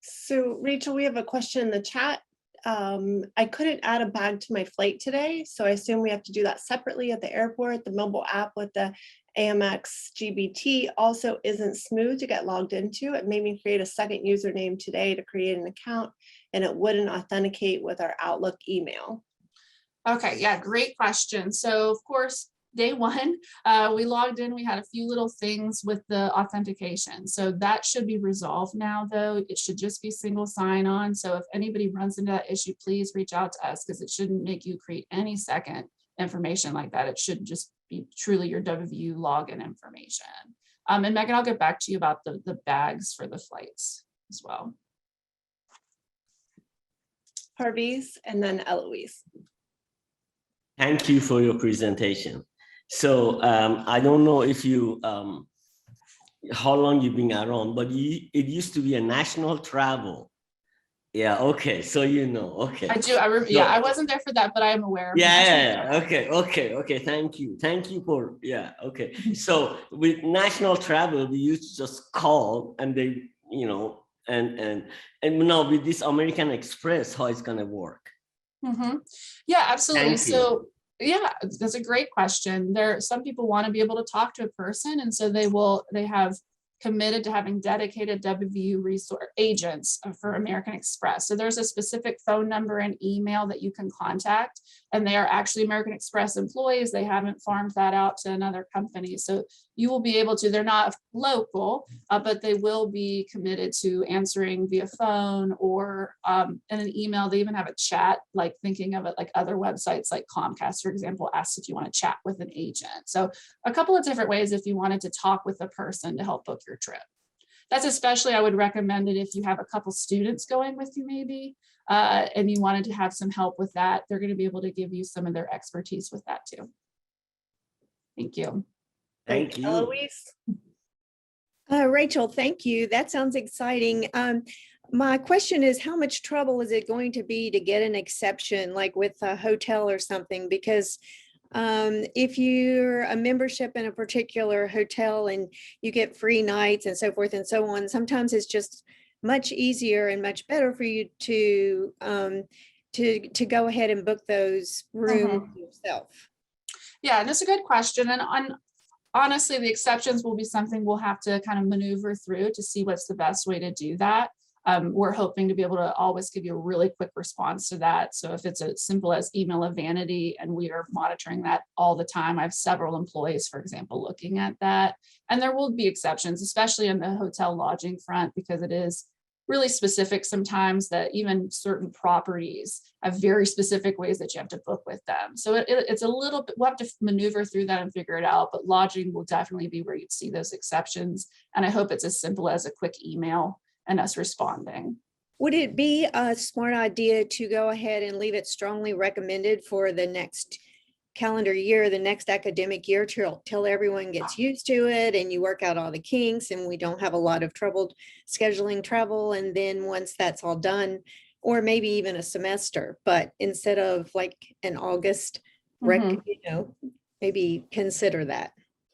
So Rachel, we have a question in the chat. I couldn't add a bag to my flight today, so I assume we have to do that separately at the airport. The mobile app with the Amex GBT also isn't smooth to get logged into. It made me create a second username today to create an account, and it wouldn't authenticate with our Outlook email. Okay, yeah, great question. So of course, day one, we logged in, we had a few little things with the authentication. So that should be resolved now, though. It should just be single sign-on. So if anybody runs into that issue, please reach out to us, because it shouldn't make you create any second information like that. It should just be truly your WVU login information. And Megan, I'll get back to you about the bags for the flights as well. Parviz and then Eloise. Thank you for your presentation. So I don't know if you, how long you've been around, but it used to be a national travel. Yeah, okay, so you know, okay. I do, yeah, I wasn't there for that, but I am aware of yeah, okay, thank you for, yeah, okay. So with national travel, we used to just call and they, you know, and now with this American Express, how it's gonna work? Yeah, absolutely. Thank you. So yeah, that's a great question. Some people want to be able to talk to a person, and so they have committed to having dedicated WVU resource agents for American Express. So there's a specific phone number and email that you can contact, and they are actually American Express employees. They haven't farmed that out to another company. So you will be able to, they're not local, but they will be committed to answering via phone or in an email. They even have a chat, like thinking of it like other websites like Comcast, for example, asks if you want to chat with an agent. So a couple of different ways if you wanted to talk with a person to help book your trip. That's especially, I would recommend it if you have a couple students going with you maybe, and you wanted to have some help with that. They're going to be able to give you some of their expertise with that too. Thank you. Thank you. Eloise. Rachel, thank you. That sounds exciting. My question is, how much trouble is it going to be to get an exception, like with a hotel or something? Because if you're a membership in a particular hotel and you get free nights and so forth and so on, sometimes it's just much easier and much better for you to go ahead and book those rooms yourself. Yeah, and that's a good question. And honestly, the exceptions will be something we'll have to kind of maneuver through to see what's the best way to do that. We're hoping to be able to always give you a really quick response to that. So if it's as simple as email of vanity, and we are monitoring that all the time. I have several employees, for example, looking at that. And there will be exceptions, especially in the hotel lodging front, because it is really specific sometimes that even certain properties have very specific ways that you have to book with them. So it's a little bit, we'll have to maneuver through that and figure it out, but lodging will definitely be where you'd see those exceptions. And I hope it's as simple as a quick email and us responding. Would it be a smart idea to go ahead and leave it strongly recommended for the next calendar year, the next academic year, till everyone gets used to it and you work out all the kinks and we don't have a lot of trouble scheduling travel? And then once that's all done, or maybe even a semester, but instead of like an August, you know, maybe consider that.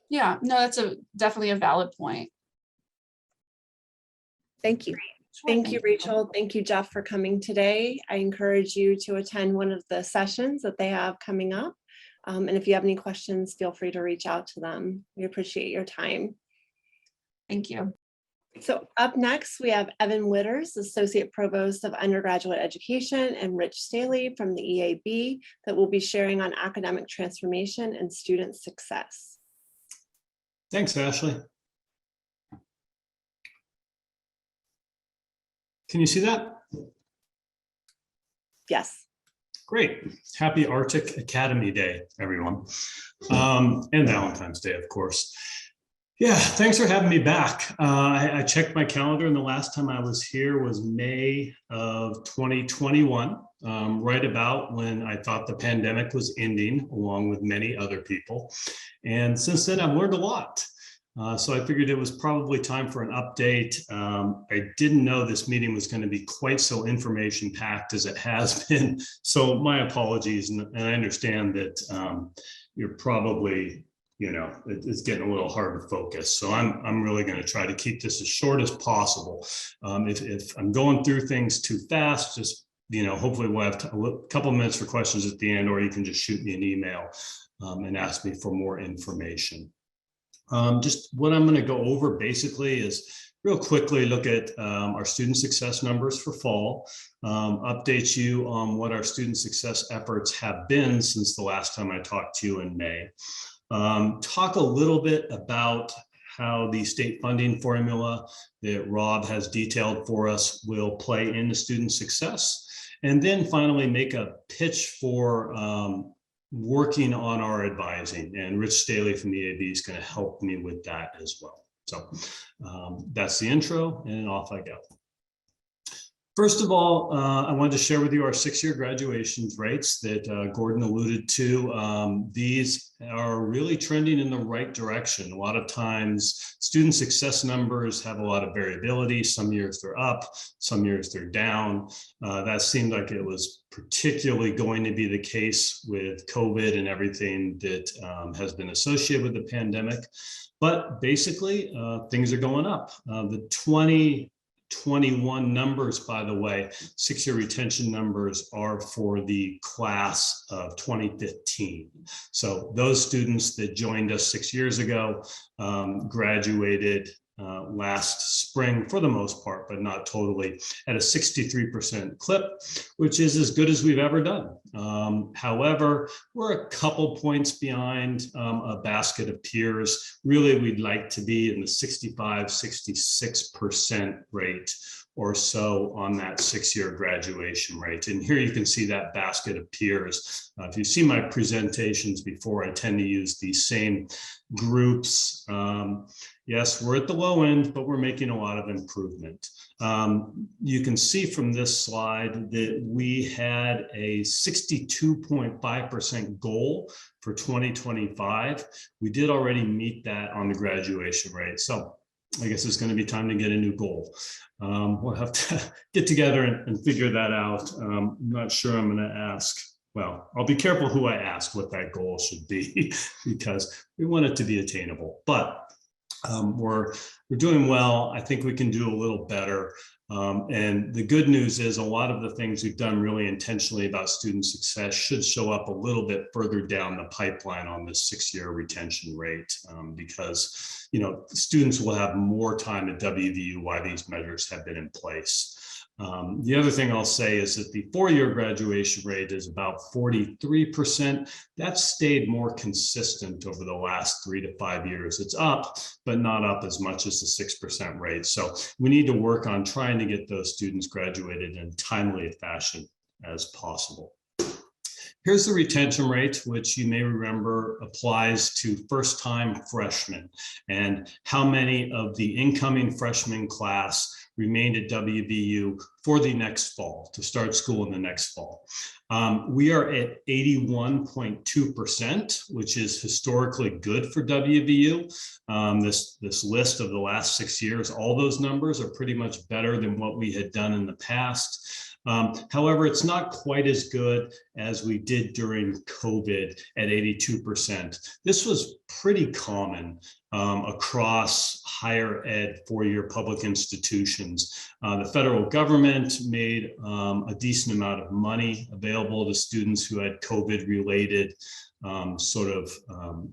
Yeah, no, that's definitely a valid point. Thank you. Thank you, Rachel. Thank you, Jeff, for coming today. I encourage you to attend one of the sessions that they have coming up. And if you have any questions, feel free to reach out to them. We appreciate your time. Thank you. So up next, we have Evan Witters, Associate Provost of Undergraduate Education, and Rich Staley from the EAB that will be sharing on academic transformation and student success. Thanks, Ashley. Can you see that? Yes. Great. Happy Arctic Academy Day, everyone. And Valentine's Day, of course. Yeah, thanks for having me back. I checked my calendar, and the last time I was here was May of 2021, right about when I thought the pandemic was ending, along with many other people. And since then, I've learned a lot. So I figured it was probably time for an update. I didn't know this meeting was going to be quite so information packed as it has been. So my apologies. And I understand that you're probably, it's getting a little hard to focus. So I'm really going to try to keep this as short as possible. If I'm going through things too fast, just, hopefully we'll have a couple minutes for questions at the end, or you can just shoot me an email and ask me for more information. Just what I'm going to go over basically is real quickly look at our student success numbers for fall, update you on what our student success efforts have been since the last time I talked to you in May. Talk a little bit about how the state funding formula that Rob has detailed for us will play into student success. And then finally make a pitch for working on our advising, and Rich Staley from the AB is going to help me with that as well. So that's the intro, and off I go. First of all, I wanted to share with you our 6-year graduation rates that Gordon alluded to. These are really trending in the right direction. A lot of times student success numbers have a lot of variability. Some years they're up, some years they're down. That seemed like it was particularly going to be the case with COVID and everything that has been associated with the pandemic. But basically, things are going up. The 2021 numbers, by the way, 6-year retention numbers are for the class of 2015. So those students that joined us 6 years ago graduated last spring for the most part, but not totally, at a 63% clip, which is as good as we've ever done. However, we're a couple points behind a basket of peers. Really, we'd like to be in the 65, 66% rate or so on that 6-year graduation rate. And here you can see that basket of peers. If you see my presentations before, I tend to use these same groups. Yes, we're at the low end, but we're making a lot of improvement. You can see from this slide that we had a 62.5% goal for 2025. We did already meet that on the graduation rate. So I guess it's going to be time to get a new goal. We'll have to get together and figure that out. I'm not sure I'm going to ask. Well, I'll be careful who I ask what that goal should be because we want it to be attainable. But we're doing well. I think we can do a little better. And the good news is a lot of the things we've done really intentionally about student success should show up a little bit further down the pipeline on this 6-year retention rate because, students will have more time at WVU while these measures have been in place. The other thing I'll say is that the 4-year graduation rate is about 43%. That's stayed more consistent over the last 3 to 5 years. It's up, but not up as much as the 6% rate. So we need to work on trying to get those students graduated in timely fashion as possible. Here's the retention rate, which you may remember applies to first-time freshmen and how many of the incoming freshman class remained at WVU for the next fall, to start school in the next fall. We are at 81.2%, which is historically good for WVU. This list of the last 6 years, all those numbers are pretty much better than what we had done in the past. However, it's not quite as good as we did during COVID at 82%. This was pretty common across higher ed 4-year public institutions. The federal government made a decent amount of money available to students who had COVID-related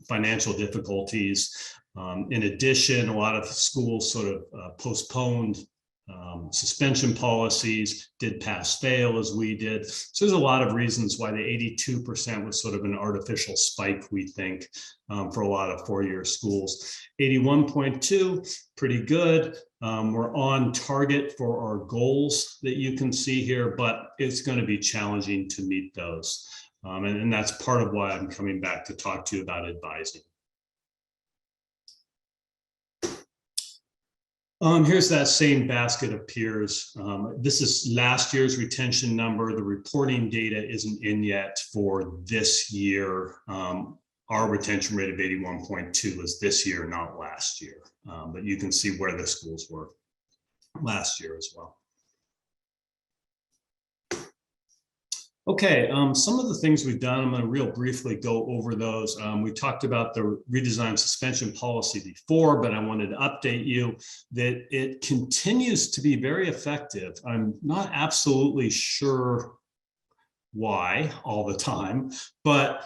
financial difficulties. In addition, a lot of schools postponed suspension policies, did pass fail as we did. So there's a lot of reasons why the 82% was sort of an artificial spike, we think, for a lot of 4-year schools. 81.2, pretty good. We're on target for our goals that you can see here, but it's going to be challenging to meet those. And that's part of why I'm coming back to talk to you about advising. Here's that same basket of peers. This is last year's retention number. The reporting data isn't in yet for this year. our retention rate of 81.2 is this year, not last year. But you can see where the schools were last year as well. Okay, some of the things we've done, I'm going to real briefly go over those. We talked about the redesigned suspension policy before, but I wanted to update you that it continues to be very effective. I'm not absolutely sure why all the time, but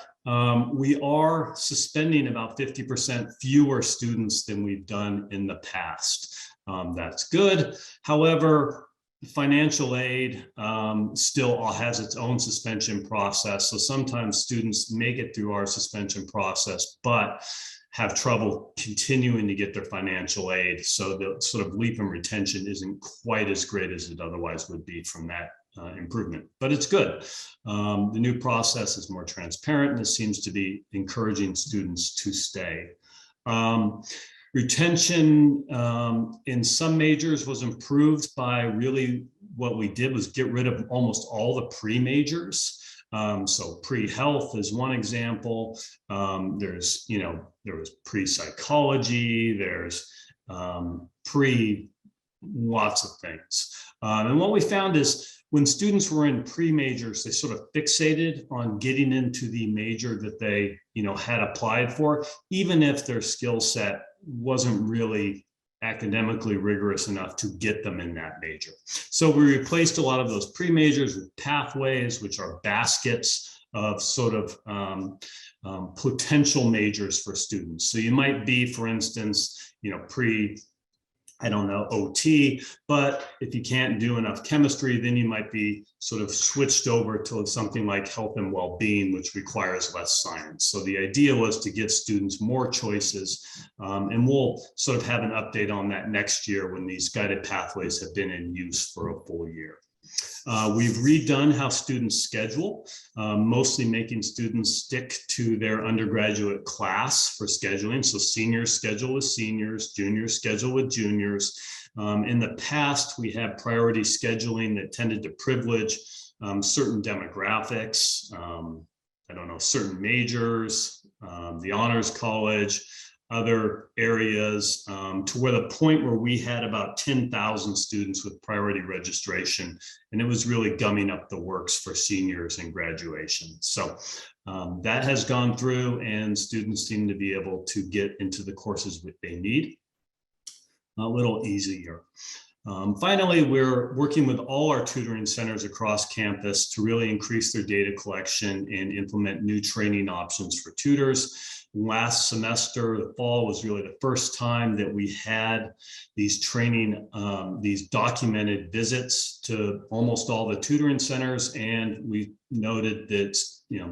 we are suspending about 50% fewer students than we've done in the past. That's good. However, financial aid still has its own suspension process. So sometimes students make it through our suspension process, but have trouble continuing to get their financial aid. So the sort of leap in retention isn't quite as great as it otherwise would be from that improvement, but it's good. The new process is more transparent and it seems to be encouraging students to stay. Retention in some majors was improved by really what we did was get rid of almost all the pre-majors. So pre-health is one example. There's, there was pre-psychology, there's lots of things. And what we found is when students were in pre-majors, they sort of fixated on getting into the major that they, had applied for, even if their skill set wasn't really academically rigorous enough to get them in that major. So we replaced a lot of those pre-majors with pathways, which are baskets of sort of potential majors for students. So you might be, for instance, OT, but if you can't do enough chemistry, then you might be sort of switched over to something like health and well-being, which requires less science. So the idea was to give students more choices, and we'll sort of have an update on that next year when these guided pathways have been in use for a full year. We've redone how students schedule, mostly making students stick to their undergraduate class for scheduling. So seniors schedule with seniors, juniors schedule with juniors. In the past, we had priority scheduling that tended to privilege certain demographics, certain majors, the honors college, other areas, to where the point where we had about 10,000 students with priority registration, and it was really gumming up the works for seniors and graduation. So that has gone through and students seem to be able to get into the courses that they need a little easier. Finally, we're working with all our tutoring centers across campus to really increase their data collection and implement new training options for tutors. Last semester, the fall, was really the first time that we had these training, these documented visits to almost all the tutoring centers. And we noted that,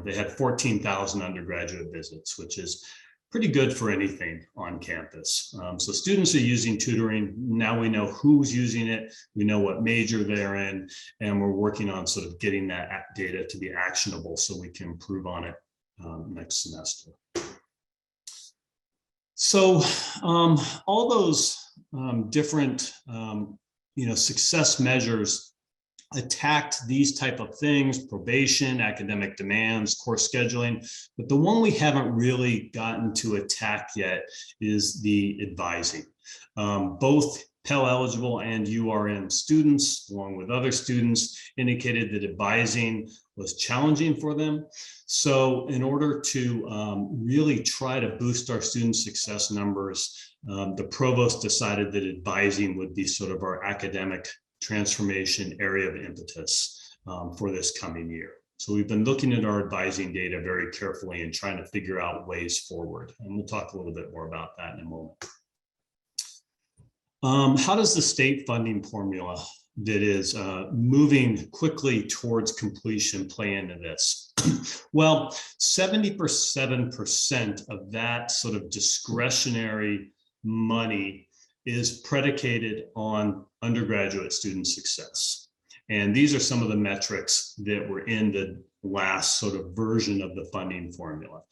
they had 14,000 undergraduate visits, which is pretty good for anything on campus. So students are using tutoring. Now we know who's using it. We know what major they're in, and we're working on sort of getting that data to be actionable so we can improve on it next semester. So all those different, success measures attacked these type of things: probation, academic demands, course scheduling. But the one we haven't really gotten to attack yet is the advising. Both Pell eligible and URM students, along with other students, indicated that advising was challenging for them. So in order to really try to boost our student success numbers, the provost decided that advising would be sort of our academic transformation area of impetus for this coming year. So we've been looking at our advising data very carefully and trying to figure out ways forward. And we'll talk a little bit more about that in a moment. How does the state funding formula that is moving quickly towards completion play into this? Well, 77% of that sort of discretionary money is predicated on undergraduate student success. And these are some of the metrics that were in the last sort of version of the funding formula.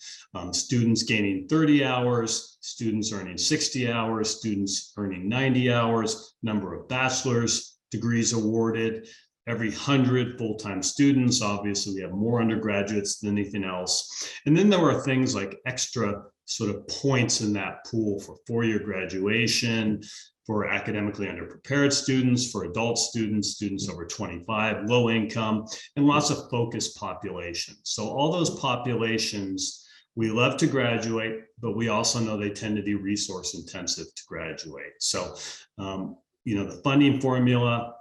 Students gaining 30 hours, students earning 60 hours, students earning 90 hours, number of bachelor's degrees awarded, every 100 full-time students. Obviously, we have more undergraduates than anything else. And then there are things like extra sort of points in that pool for four-year graduation, for academically underprepared students, for adult students, students over 25, low income, and lots of focused populations. So all those populations, we love to graduate, but we also know they tend to be resource intensive to graduate. So, the funding formula,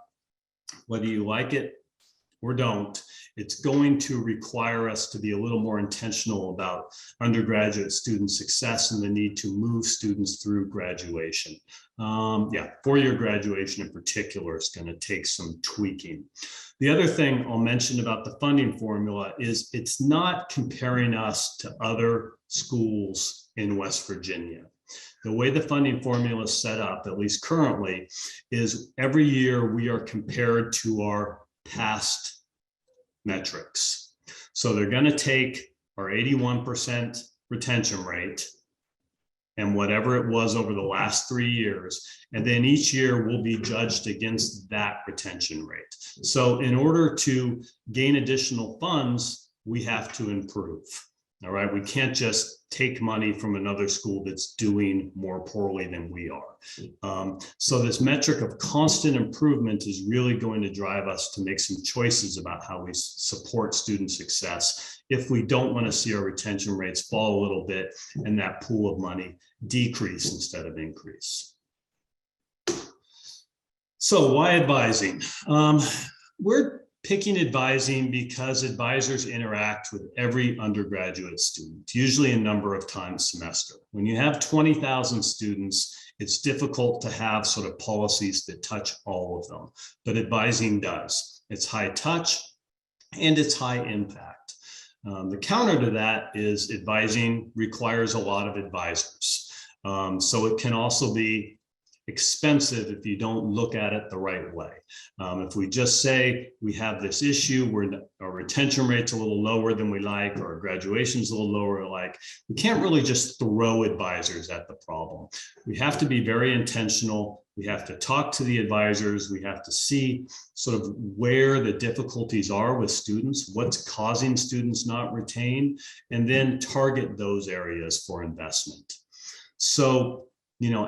whether you like it or don't, it's going to require us to be a little more intentional about undergraduate student success and the need to move students through graduation. Four-year graduation in particular is going to take some tweaking. The other thing I'll mention about the funding formula is it's not comparing us to other schools in West Virginia. The way the funding formula is set up, at least currently, is every year we are compared to our past metrics. So they're going to take our 81% retention rate and whatever it was over the last 3 years, and then each year will be judged against that retention rate. So in order to gain additional funds, we have to improve. All right, we can't just take money from another school that's doing more poorly than we are. So this metric of constant improvement is really going to drive us to make some choices about how we support student success if we don't want to see our retention rates fall a little bit and that pool of money decrease instead of increase. So why advising? We're picking advising because advisors interact with every undergraduate student, usually a number of times a semester. When you have 20,000 students, it's difficult to have sort of policies that touch all of them, but advising does. It's high touch and it's high impact. The counter to that is advising requires a lot of advisors. So it can also be expensive if you don't look at it the right way. If we just say we have this issue where our retention rate's a little lower than we like, or our graduation's a little lower than we like, we can't really just throw advisors at the problem. We have to be very intentional. We have to talk to the advisors. We have to see sort of where the difficulties are with students, what's causing students not retain, and then target those areas for investment. So,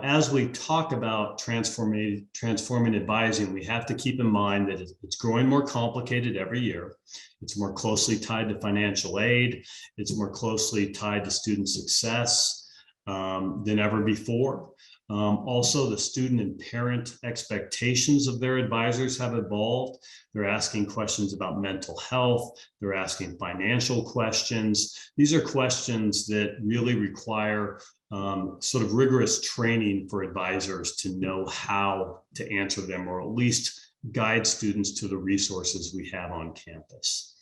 as we talk about transforming advising, we have to keep in mind that it's growing more complicated every year. It's more closely tied to financial aid. It's more closely tied to student success than ever before. Also, the student and parent expectations of their advisors have evolved. They're asking questions about mental health. They're asking financial questions. These are questions that really require sort of rigorous training for advisors to know how to answer them, or at least guide students to the resources we have on campus.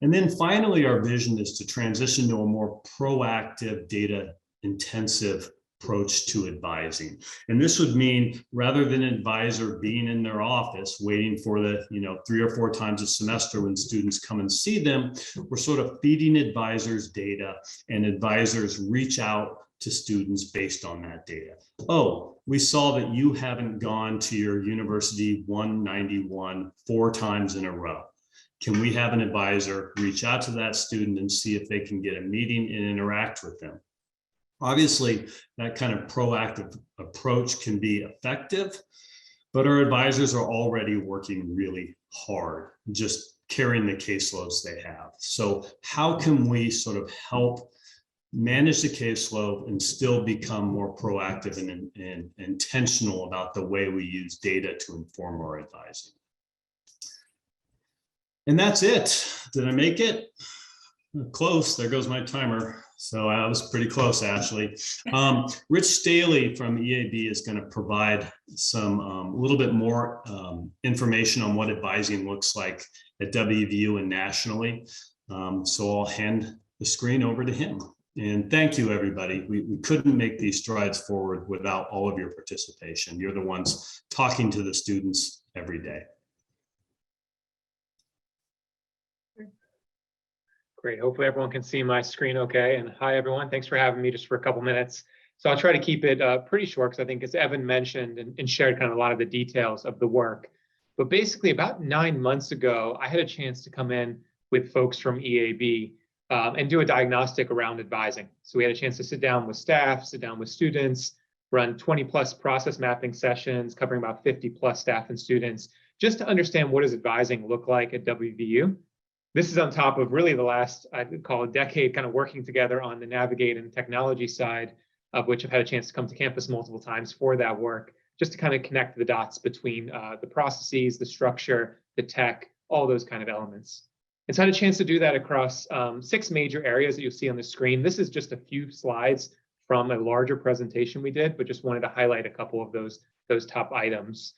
And then finally, our vision is to transition to a more proactive, data-intensive approach to advising. And this would mean, rather than an advisor being in their office waiting for the 3 or 4 times a semester when students come and see them, we're sort of feeding advisors data, and advisors reach out to students based on that data. Oh, we saw that you haven't gone to your University 191 4 times in a row. Can we have an advisor reach out to that student and see if they can get a meeting and interact with them? Obviously, that kind of proactive approach can be effective, but our advisors are already working really hard, just carrying the caseloads they have. So how can we sort of help manage the caseload and still become more proactive and intentional about the way we use data to inform our advising? And that's it. Did I make it? Close. There goes my timer. So I was pretty close, Ashley. Rich Staley from EAB is going to provide some a little bit more information on what advising looks like at WVU and nationally. So I'll hand the screen over to him. And thank you, everybody. We couldn't make these strides forward without all of your participation. You're the ones talking to the students every day. Great. Hopefully everyone can see my screen okay. And hi, everyone. Thanks for having me just for a couple minutes. So I'll try to keep it pretty short, because I think, as Evan mentioned and shared kind of a lot of the details of the work But basically about 9 months ago, I had a chance to come in with folks from EAB and do a diagnostic around advising. So we had a chance to sit down with staff, sit down with students, run 20+ process mapping sessions covering about 50+ staff and students, just to understand what does advising look like at WVU. This is on top of really the last, I'd call a decade, kind of working together on the Navigate and technology side, of which I've had a chance to come to campus multiple times for that work, just to kind of connect the dots between the processes, the structure, the tech, all those kind of elements. And so I had a chance to do that across 6 major areas that you'll see on the screen. This is just a few slides from a larger presentation we did, but just wanted to highlight a couple of those top items.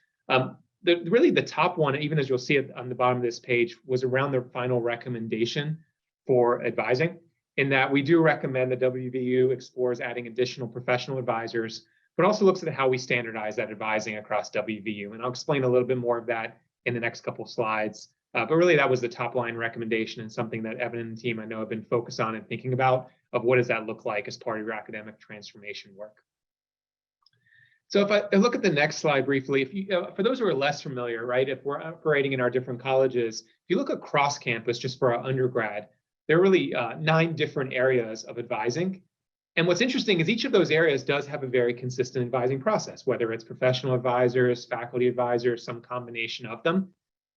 Really the top one, even as you'll see it on the bottom of this page, was around their final recommendation for advising, in that we do recommend that WVU explores adding additional professional advisors, but also looks at how we standardize that advising across WVU. And I'll explain a little bit more of that in the next couple of slides. But really that was the top line recommendation, and something that Evan and the team I know have been focused on and thinking about, of what does that look like as part of your academic transformation work. So if I look at the next slide briefly, if you, for those who are less familiar, right, if we're operating in our different colleges, if you look across campus just for our undergrad, there are really 9 different areas of advising. And what's interesting is each of those areas does have a very consistent advising process, whether it's professional advisors, faculty advisors, some combination of them.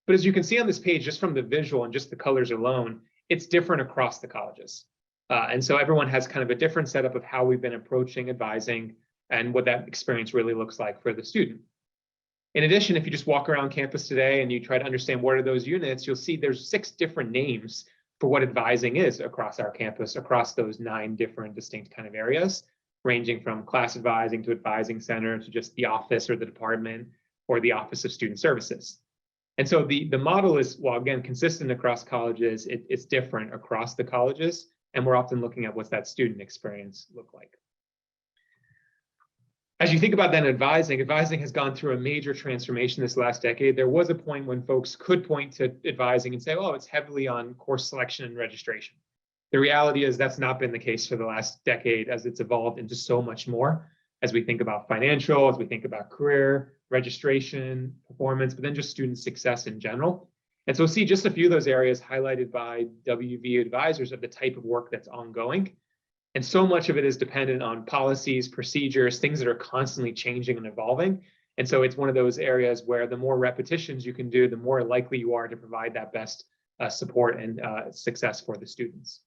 But as you can see on this page, just from the visual and just the colors alone, it's different across the colleges. And so everyone has kind of a different setup of how we've been approaching advising and what that experience really looks like for the student. In addition, if you just walk around campus today and you try to understand what are those units, you'll see there's 6 different names for what advising is across our campus, across those 9 different distinct kind of areas, ranging from class advising to advising center to just the office or the department or the Office of Student Services. And so the model is, well, again, consistent across colleges, it's different across the colleges, and we're often looking at what's that student experience look like. As you think about then advising has gone through a major transformation this last decade. There was a point when folks could point to advising and say, oh, it's heavily on course selection and registration. The reality is that's not been the case for the last decade, as it's evolved into so much more, as we think about financial, as we think about career, registration, performance, but then just student success in general. And so see just a few of those areas highlighted by WVU advisors of the type of work that's ongoing. And so much of it is dependent on policies, procedures, things that are constantly changing and evolving. And so it's one of those areas where the more repetitions you can do, the more likely you are to provide that best support and success for the students.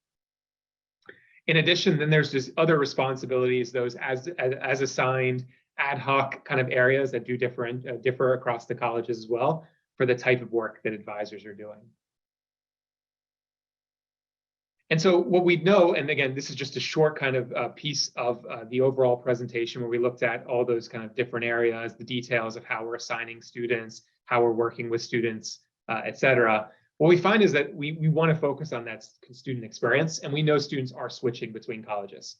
In addition, then there's just other responsibilities, those as assigned ad hoc kind of areas that do differ across the colleges as well for the type of work that advisors are doing. And so what we know, and again, this is just a short kind of piece of the overall presentation where we looked at all those kind of different areas, the details of how we're assigning students, how we're working with students, et cetera. What we find is that we want to focus on that student experience, and we know students are switching between colleges.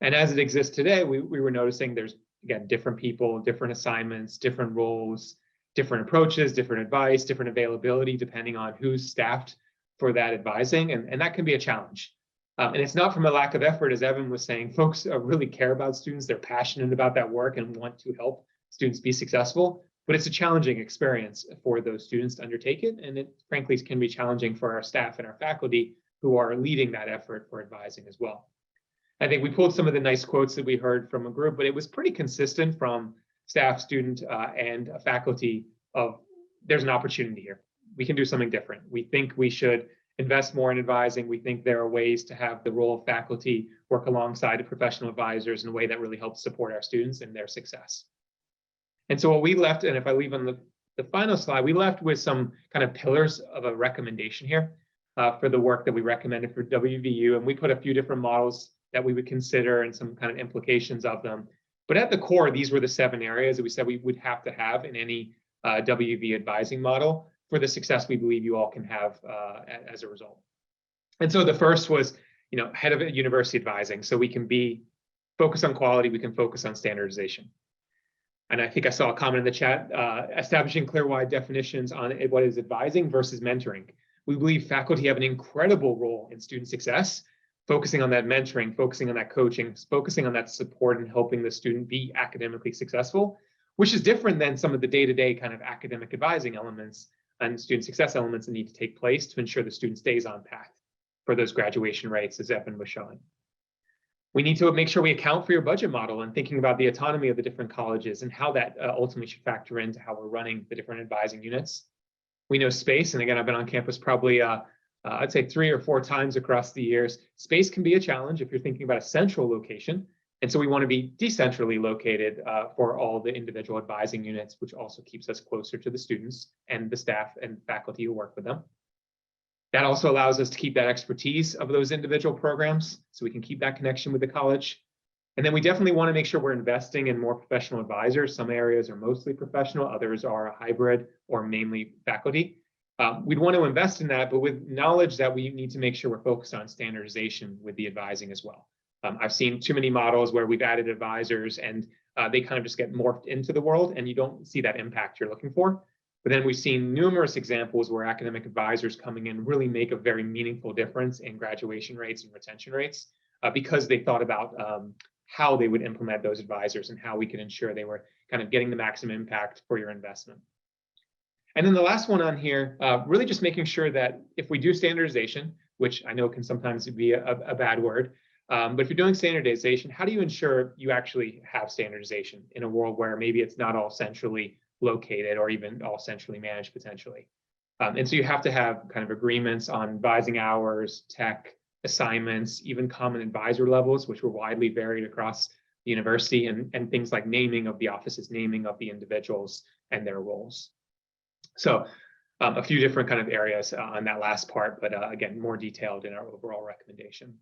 And as it exists today, we were noticing there's, again, different people, different assignments, different roles, different approaches, different advice, different availability, depending on who's staffed for that advising, and that can be a challenge. And it's not from a lack of effort, as Evan was saying. Folks really care about students, they're passionate about that work and want to help students be successful, but it's a challenging experience for those students to undertake it, and it frankly can be challenging for our staff and our faculty who are leading that effort for advising as well. I think we pulled some of the nice quotes that we heard from a group, but it was pretty consistent from staff, student, and faculty of there's an opportunity here. We can do something different. We think we should invest more in advising. We think there are ways to have the role of faculty work alongside the professional advisors in a way that really helps support our students and their success. And so what we left, and if I leave on the final slide, we left with some kind of pillars of a recommendation here for the work that we recommended for WVU. And we put a few different models that we would consider and some kind of implications of them. But at the core, these were the 7 areas that we said we would have to have in any WV advising model for the success we believe you all can have as a result. And so the first was, head of university advising. So we can be focused on quality, we can focus on standardization. And I think I saw a comment in the chat, establishing clear, wide definitions on what is advising versus mentoring. We believe faculty have an incredible role in student success, focusing on that mentoring, focusing on that coaching, focusing on that support and helping the student be academically successful. which is different than some of the day-to-day kind of academic advising elements and student success elements that need to take place to ensure the student stays on path for those graduation rates, as Evan was showing. We need to make sure we account for your budget model and thinking about the autonomy of the different colleges and how that ultimately should factor into how we're running the different advising units. We know space, and again, I've been on campus probably, I'd say 3 or 4 times across the years. Space can be a challenge if you're thinking about a central location. And so we want to be decentrally located for all the individual advising units, which also keeps us closer to the students and the staff and faculty who work with them. That also allows us to keep that expertise of those individual programs so we can keep that connection with the college. And then we definitely want to make sure we're investing in more professional advisors. Some areas are mostly professional, others are a hybrid or mainly faculty. We'd want to invest in that, but with knowledge that we need to make sure we're focused on standardization with the advising as well. I've seen too many models where we've added advisors and they kind of just get morphed into the world and you don't see that impact you're looking for. But then we've seen numerous examples where academic advisors coming in really make a very meaningful difference in graduation rates and retention rates because they thought about how they would implement those advisors and how we could ensure they were kind of getting the maximum impact for your investment. And then the last one on here, really just making sure that if we do standardization, which I know can sometimes be a bad word, but if you're doing standardization, how do you ensure you actually have standardization in a world where maybe it's not all centrally located or even all centrally managed potentially? And so you have to have kind of agreements on advising hours, tech, assignments, even common advisor levels, which were widely varied across the university, and things like naming of the offices, naming of the individuals and their roles. So a few different kind of areas on that last part, but again, more detailed in our overall recommendation.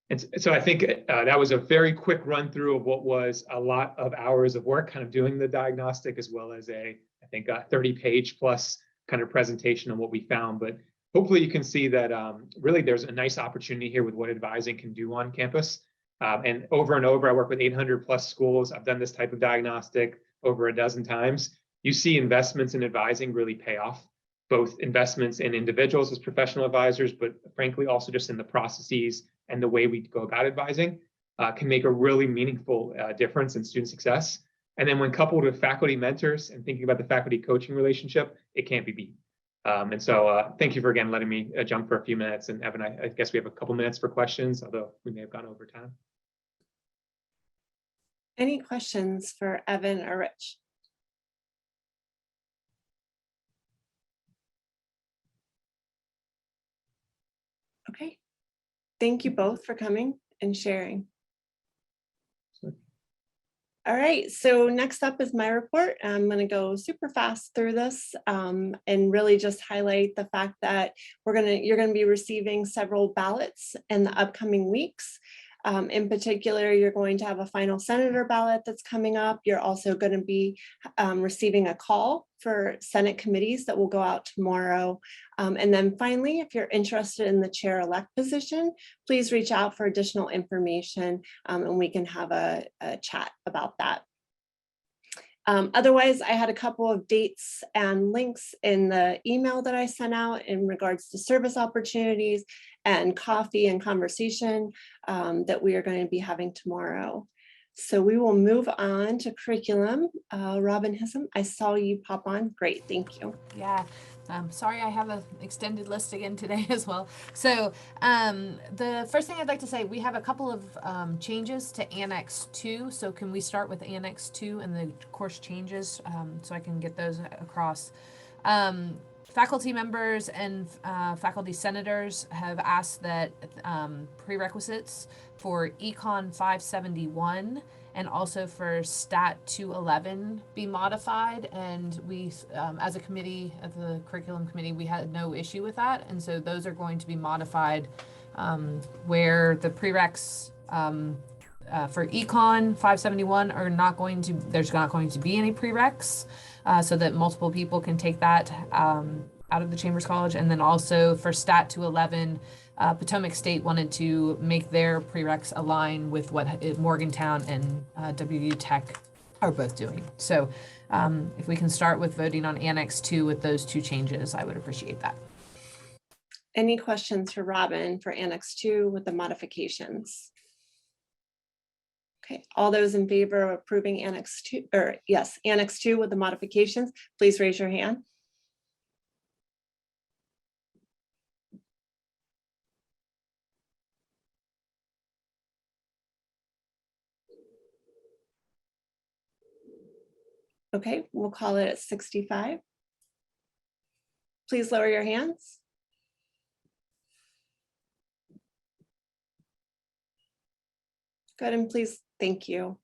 And so I think that was a very quick run through of what was a lot of hours of work kind of doing the diagnostic, as well as I think a 30-page plus kind of presentation on what we found. But hopefully you can see that really there's a nice opportunity here with what advising can do on campus. And over, I work with 800 plus schools. I've done this type of diagnostic over a dozen times. You see investments in advising really pay off, both investments in individuals as professional advisors, but frankly, also just in the processes and the way we go about advising can make a really meaningful difference in student success. And then when coupled with faculty mentors and thinking about the faculty coaching relationship, it can't be beat. And so thank you for again letting me jump for a few minutes. And Evan, I guess we have a couple minutes for questions, although we may have gone over time. Any questions for Evan or Rich? Okay. Thank you both for coming and sharing. All right, so next up is my report. I'm going to go super fast through this and really just highlight the fact that you're going to be receiving several ballots in the upcoming weeks. In particular, you're going to have a final senator ballot that's coming up. You're also going to be receiving a call for Senate committees that will go out tomorrow. And then finally, if you're interested in the chair-elect position, please reach out for additional information and we can have a chat about that. Otherwise, I had a couple of dates and links in the email that I sent out in regards to service opportunities and coffee and conversation that we are going to be having tomorrow. So we will move on to curriculum. Robin Hissom, I saw you pop on. Great, thank you. Yeah, sorry I have an extended list again today as well. So the first thing I'd like to say, we have a couple of changes to Annex 2. So can we start with Annex 2 and the course changes so I can get those across? Faculty members and faculty senators have asked that prerequisites for Econ 571 and also for Stat 211 be modified. And we, as a committee, as the curriculum committee, we had no issue with that. And so those are going to be modified where the prereqs for Econ 571 are not going to, there's not going to be any prereqs. So that multiple people can take that out of the Chambers College. And then also for Stat 211, Potomac State wanted to make their prereqs align with what Morgantown and WVU Tech are both doing. So if we can start with voting on Annex 2 with those two changes, I would appreciate that. Any questions for Robin for Annex 2 with the modifications? Okay, all those in favor of approving Annex 2, or yes, Annex 2 with the modifications, please raise your hand. Okay, we'll call it at 65. Please lower your hands. Good, and please, thank you.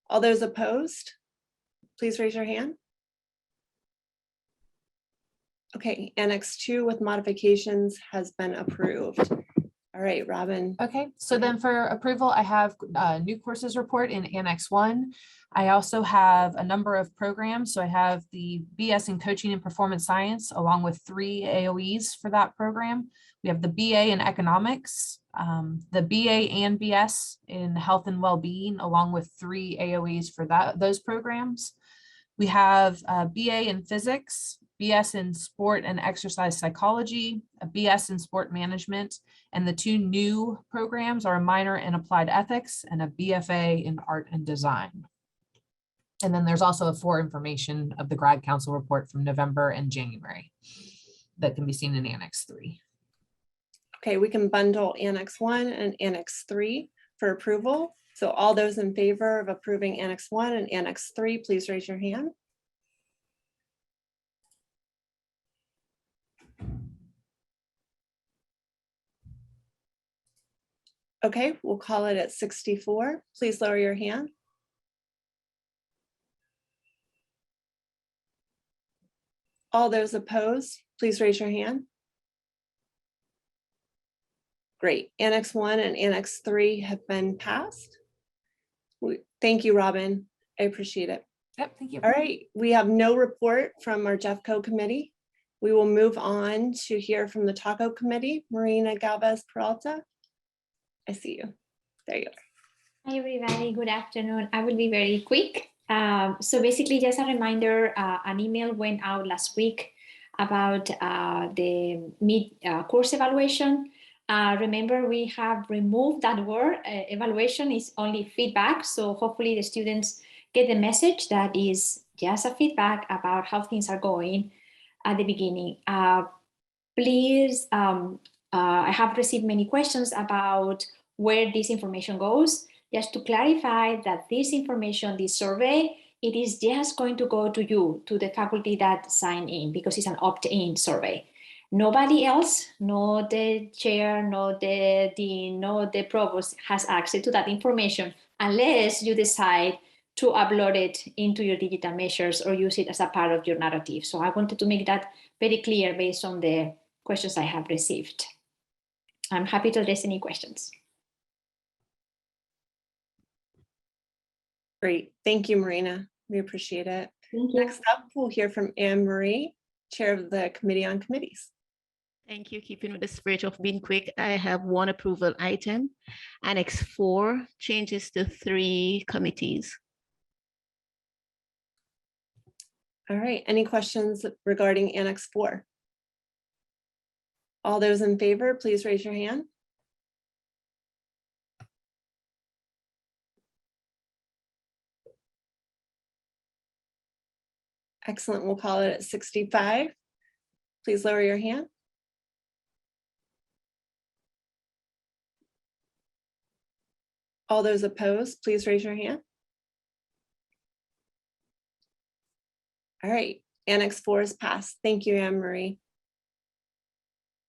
All those opposed, please raise your hand. Okay, Annex 2 with modifications has been approved. All right, Robin. Okay, so then for approval, I have new courses report in Annex 1. I also have a number of programs. So I have the BS in Coaching and Performance Science, along with 3 AOEs for that program. We have the BA in Economics, the BA and BS in Health and Wellbeing, along with 3 AOEs for those programs. We have a BA in Physics, BS in Sport and Exercise Psychology, a BS in Sport Management, and the 2 new programs are a minor in Applied Ethics and a BFA in Art and Design. And then there's also a for information of the grad council report from November and January that can be seen in Annex 3. Okay, we can bundle Annex 1 and Annex 3 for approval. So all those in favor of approving Annex 1 and Annex 3, please raise your hand. Okay, we'll call it at 64. Please lower your hand. All those opposed, please raise your hand. Great, Annex 1 and Annex 3 have been passed. Thank you, Robin. I appreciate it. Yep, thank you. All right, we have no report from our JEFCO committee. We will move on to hear from the TACO committee. Marina Galvez Peralta. I see you. There you are. Hi, everybody. Good afternoon. I will be very quick. So basically, just a reminder, an email went out last week about the mid-course evaluation. Remember, we have removed that word. Evaluation is only feedback. So hopefully the students get the message that is just a feedback about how things are going at the beginning. Please, I have received many questions about where this information goes. Just to clarify that this information, this survey, it is just going to go to you, to the faculty that sign in, because it's an opt-in survey. Nobody else, no the chair, no the dean, no the provost has access to that information unless you decide to upload it into your digital measures or use it as a part of your narrative. So I wanted to make that very clear based on the questions I have received. I'm happy to address any questions. Great, thank you, Marina. We appreciate it. Thank you. Next up, we'll hear from Anne Marie, Chair of the Committee on Committees. Thank you. Keeping with the spirit of being quick, I have one approval item. Annex 4 changes to 3 committees. All right, any questions regarding Annex 4? All those in favor, please raise your hand. Excellent, we'll call it at 65. Please lower your hand. All those opposed, please raise your hand. All right, Annex 4 is passed. Thank you, Anne Marie.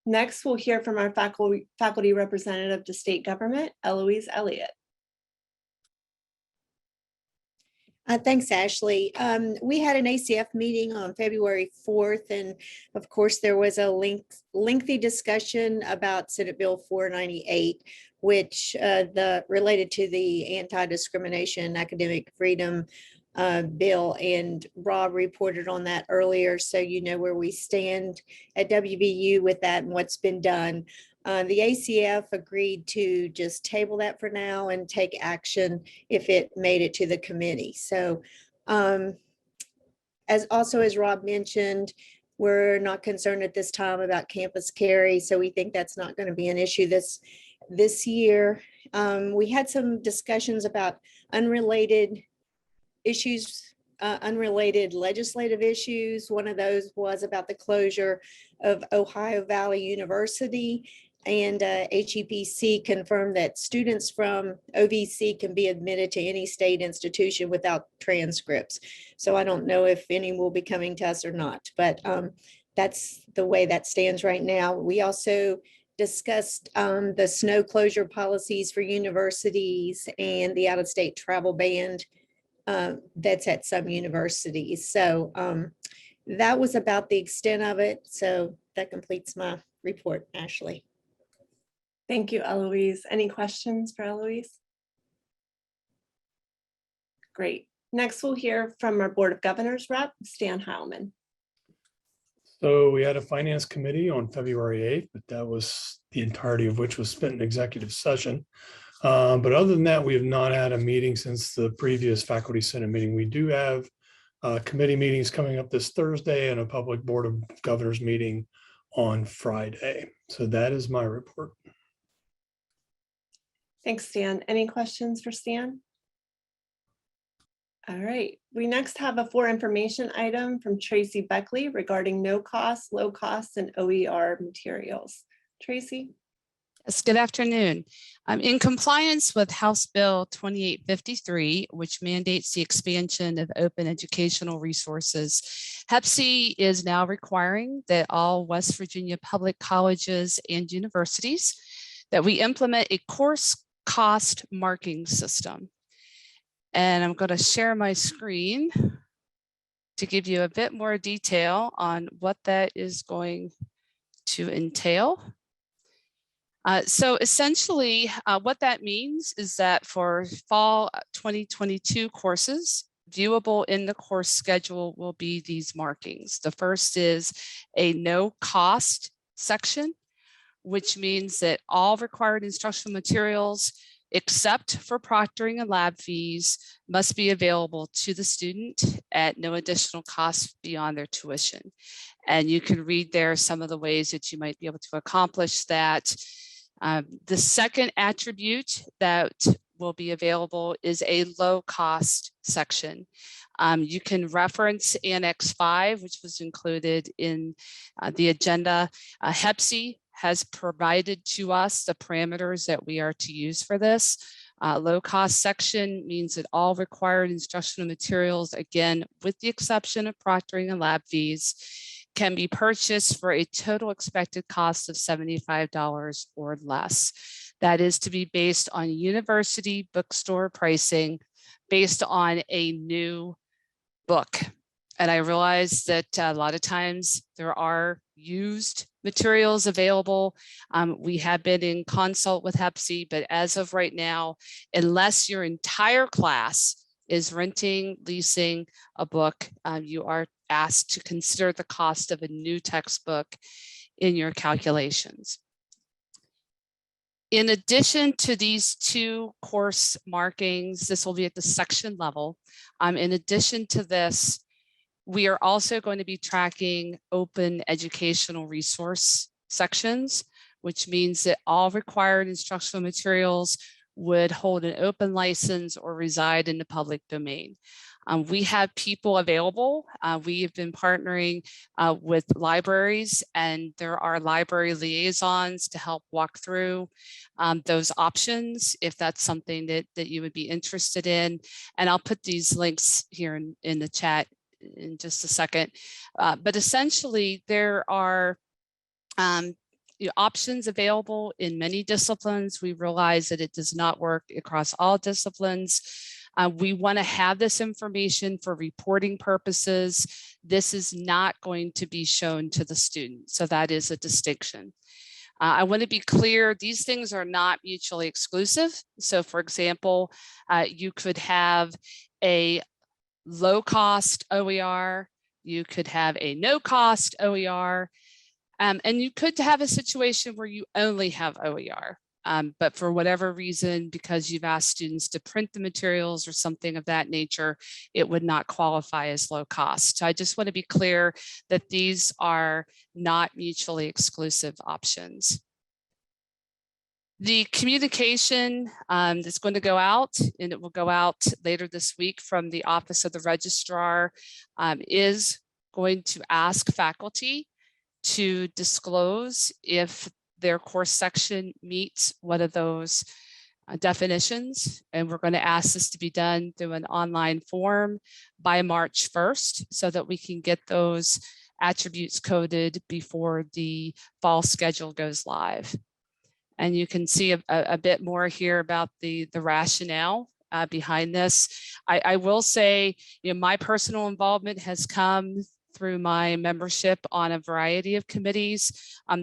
Next, we'll hear from our faculty representative to state government, Eloise Elliott. Thanks, Ashley. We had an ACF meeting on February 4th, and of course, there was a lengthy discussion about Senate Bill 498, which related to the Anti-Discrimination Academic Freedom bill, and Rob reported on that earlier, so you know where we stand at WVU with that and what's been done. The ACF agreed to just table that for now and take action if it made it to the committee. So as Rob mentioned, we're not concerned at this time about campus carry. So we think that's not going to be an issue this year. We had some discussions about unrelated issues, unrelated legislative issues. One of those was about the closure of Ohio Valley University, and HEPC confirmed that students from OVC can be admitted to any state institution without transcripts. So I don't know if any will be coming to us or not, but that's the way that stands right now. We also discussed the snow closure policies for universities and the out-of-state travel ban that's at some universities. So that was about the extent of it. So that completes my report, Ashley. Thank you, Eloise. Any questions for Eloise? Great. Next, we'll hear from our Board of Governors rep, Stan Heilman. So we had a finance committee on February 8th, but that was the entirety of which was spent in executive session. But other than that, we have not had a meeting since the previous faculty senate meeting. We do have committee meetings coming up this Thursday and a public Board of Governors meeting on Friday. So that is my report. Thanks, Stan. Any questions for Stan? All right, we next have a for information item from Tracy Beckley regarding no cost, low cost, and OER materials. Tracy? Yes, good afternoon. In compliance with House Bill 2853, which mandates the expansion of open educational resources, HEPC is now requiring that all West Virginia public colleges and universities that we implement a course cost marking system. And I'm going to share my screen to give you a bit more detail on what that is going to entail. So essentially, what that means is that for fall 2022 courses, viewable in the course schedule will be these markings. The first is a no cost section, which means that all required instructional materials except for proctoring and lab fees must be available to the student at no additional cost beyond their tuition. And you can read there some of the ways that you might be able to accomplish that. The second attribute that will be available is a low cost section. You can reference Annex 5, which was included in the agenda. HEPC has provided to us the parameters that we are to use for this. Low cost section means that all required instructional materials, again, with the exception of proctoring and lab fees, can be purchased for a total expected cost of $75 or less. That is to be based on university bookstore pricing based on a new book. And I realize that a lot of times there are used materials available. We have been in consult with HEPC, but as of right now, unless your entire class is renting, leasing a book, you are asked to consider the cost of a new textbook in your calculations. In addition to these two course markings, this will be at the section level. In addition to this, we are also going to be tracking open educational resource sections, which means that all required instructional materials would hold an open license or reside in the public domain. We have people available. We have been partnering with libraries, and there are library liaisons to help walk through those options if that's something that you would be interested in. And I'll put these links here in the chat in just a second. But essentially, there are options available in many disciplines. We realize that it does not work across all disciplines. We want to have this information for reporting purposes. This is not going to be shown to the student. So that is a distinction. I want to be clear, these things are not mutually exclusive. So for example, you could have a low cost OER, you could have a no cost OER, and you could have a situation where you only have OER. But for whatever reason, because you've asked students to print the materials or something of that nature, it would not qualify as low cost. So I just want to be clear that these are not mutually exclusive options. The communication that's going to go out, and it will go out later this week from the Office of the Registrar, is going to ask faculty to disclose if their course section meets one of those definitions. And we're going to ask this to be done through an online form by March 1st so that we can get those attributes coded before the fall schedule goes live. And you can see a bit more here about the rationale behind this. I will say, my personal involvement has come through my membership on a variety of committees.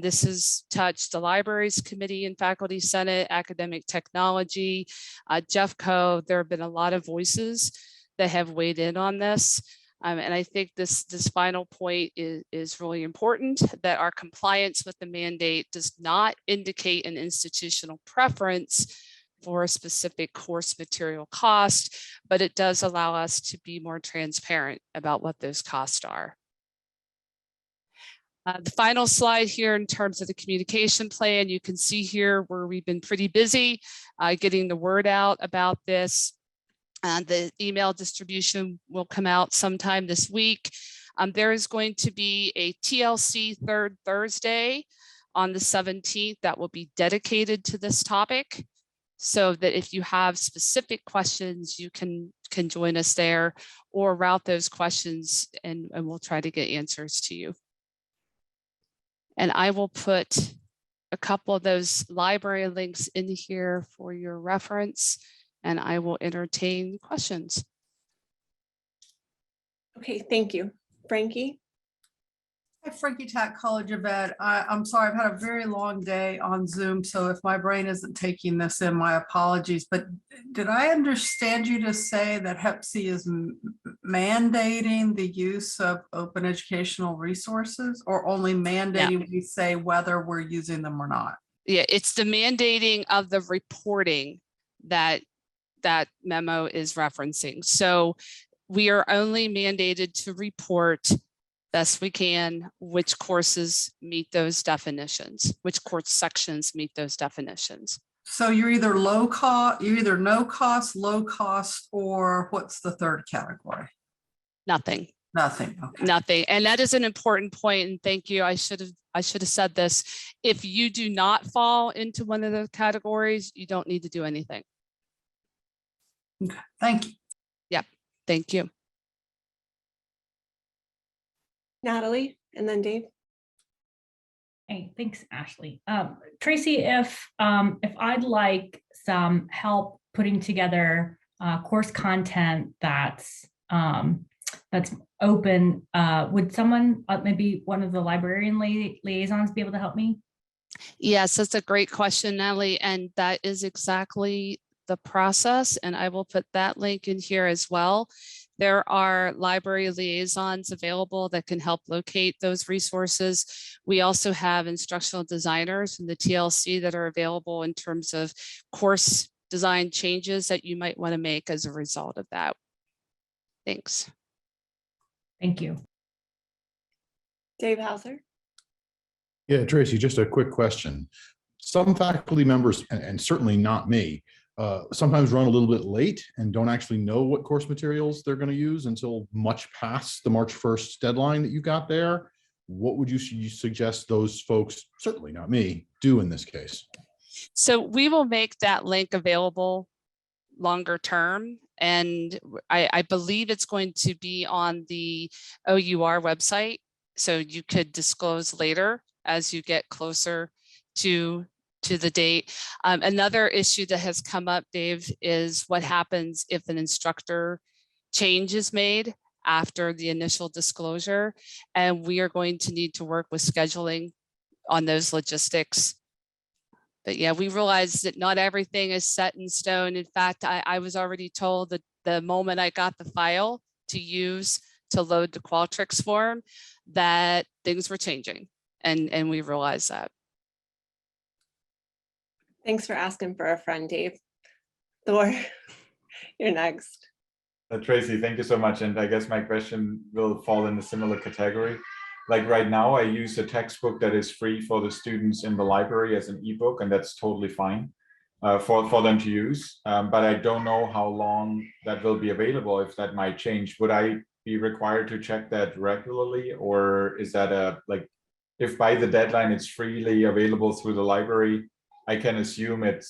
This has touched the Libraries Committee and Faculty Senate, Academic Technology, JEFCO. There have been a lot of voices that have weighed in on this. And I think this final point is really important, that our compliance with the mandate does not indicate an institutional preference for a specific course material cost, but it does allow us to be more transparent about what those costs are. The final slide here in terms of the communication plan, you can see here where we've been pretty busy getting the word out about this. The email distribution will come out sometime this week. There is going to be a TLC third Thursday on the 17th that will be dedicated to this topic, so that if you have specific questions, you can join us there or route those questions and we'll try to get answers to you. And I will put a couple of those library links in here for your reference, and I will entertain questions. Okay, thank you. Frankie? Hi, Frankie Tack, College of Ed. I'm sorry, I've had a very long day on Zoom, so if my brain isn't taking this in, my apologies. But did I understand you to say that Hep C is mandating the use of open educational resources, or only mandating we say whether we're using them or not? Yeah, it's the mandating of the reporting that that memo is referencing. So we are only mandated to report best we can which courses meet those definitions, which course sections meet those definitions. So you're either low cost, you're either no cost, low cost, or what's the third category? Nothing. Nothing. Okay. Nothing. And that is an important point. And thank you. I should have said this. If you do not fall into one of the categories, you don't need to do anything. Okay. Thank you. Yep. Thank you. Natalie, and then Dave. Hey, thanks, Ashley. Tracy, if I'd like some help putting together course content that's open, would someone, maybe one of the librarian liaisons, be able to help me? Yes, that's a great question, Natalie, and that is exactly the process. And I will put that link in here as well. There are library liaisons available that can help locate those resources. We also have instructional designers from the TLC that are available in terms of course design changes that you might want to make as a result of that. Thanks. Thank you. Dave Hauser. Yeah, Tracy, just a quick question. Some faculty members, and certainly not me, sometimes run a little bit late and don't actually know what course materials they're going to use until much past the March 1st deadline that you got there. What would you suggest those folks, certainly not me, do in this case? So we will make that link available longer term. And I believe it's going to be on the OUR website. So you could disclose later as you get closer to the date. Another issue that has come up, Dave, is what happens if an instructor change is made after the initial disclosure. And we are going to need to work with scheduling on those logistics. But yeah, we realize that not everything is set in stone. In fact, I was already told that the moment I got the file to use to load the Qualtrics form, that things were changing. And we realized that. Thanks for asking for a friend, Dave. Thor, you're next. Tracy, thank you so much. And I guess my question will fall in a similar category. like right now, I use a textbook that is free for the students in the library as an ebook, and that's totally fine for them to use. But I don't know how long that will be available, if that might change. Would I be required to check that regularly, or is that like, if by the deadline it's freely available through the library, I can assume it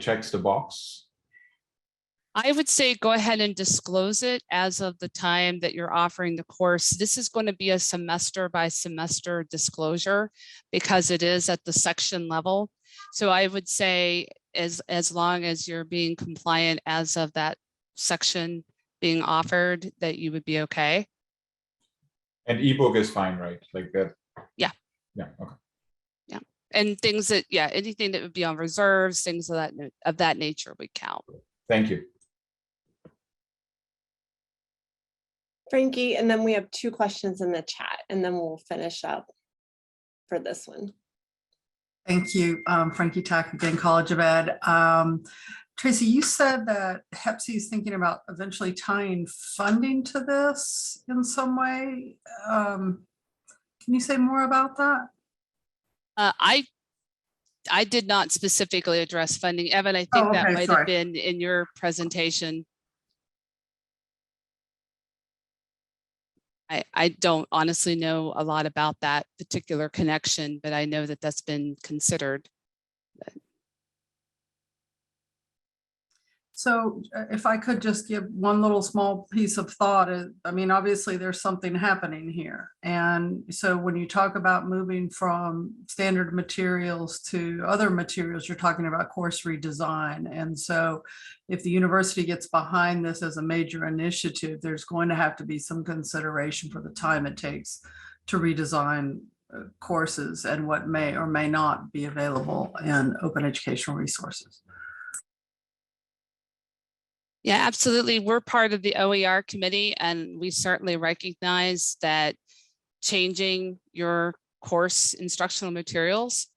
checks the box? I would say go ahead and disclose it as of the time that you're offering the course. This is going to be a semester by semester disclosure because it is at the section level. So I would say as long as you're being compliant as of that section being offered, that you would be okay. And ebook is fine, right? Like that? Yeah. Yeah, okay. Yeah. And things that, yeah, anything that would be on reserves, things of that nature would count. Thank you. Frankie, and then we have 2 questions in the chat, and then we'll finish up for this one. Thank you, Frankie Tack, again, College of Ed. Tracy, you said that HEPC is thinking about eventually tying funding to this in some way. Can you say more about that? I did not specifically address funding. Evan, I think that might have been in your presentation. I don't honestly know a lot about that particular connection, but I know that that's been considered. So if I could just give one little small piece of thought, I mean, obviously there's something happening here. And so when you talk about moving from standard materials to other materials, you're talking about course redesign. And so if the university gets behind this as a major initiative, there's going to have to be some consideration for the time it takes to redesign courses and what may or may not be available in open educational resources. Yeah, absolutely. We're part of the OER committee, and we certainly recognize that changing your course instructional materials,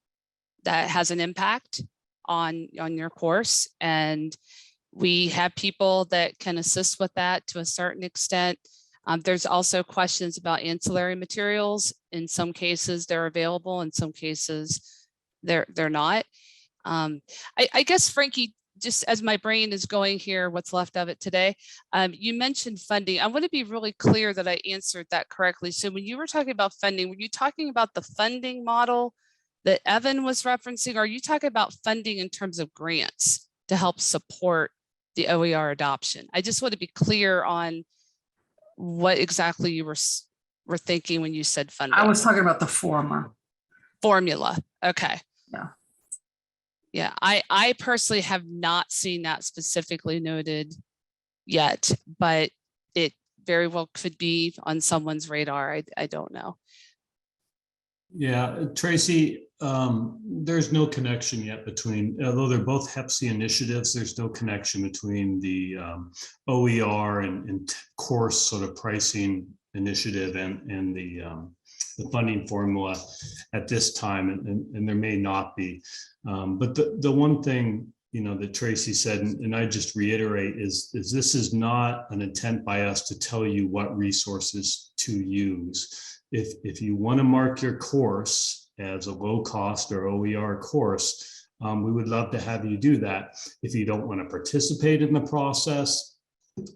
that has an impact on your course. And we have people that can assist with that to a certain extent. There's also questions about ancillary materials. In some cases, they're available. In some cases, they're not. I guess, Frankie, just as my brain is going here, what's left of it today, you mentioned funding. I want to be really clear that I answered that correctly. So when you were talking about funding, were you talking about the funding model that Evan was referencing? Or are you talking about funding in terms of grants to help support the OER adoption? I just want to be clear on what exactly you were thinking when you said funding. I was talking about the former. Formula. Okay. Yeah. Yeah, I personally have not seen that specifically noted yet, but it very well could be on someone's radar. I don't know. Yeah, Tracy, there's no connection yet between, although they're both HEPC initiatives, there's no connection between the OER and course sort of pricing initiative and the funding formula at this time, and there may not be. But the one thing, that Tracy said, and I just reiterate, is this is not an intent by us to tell you what resources to use. If you want to mark your course as a low cost or OER course, we would love to have you do that. If you don't want to participate in the process,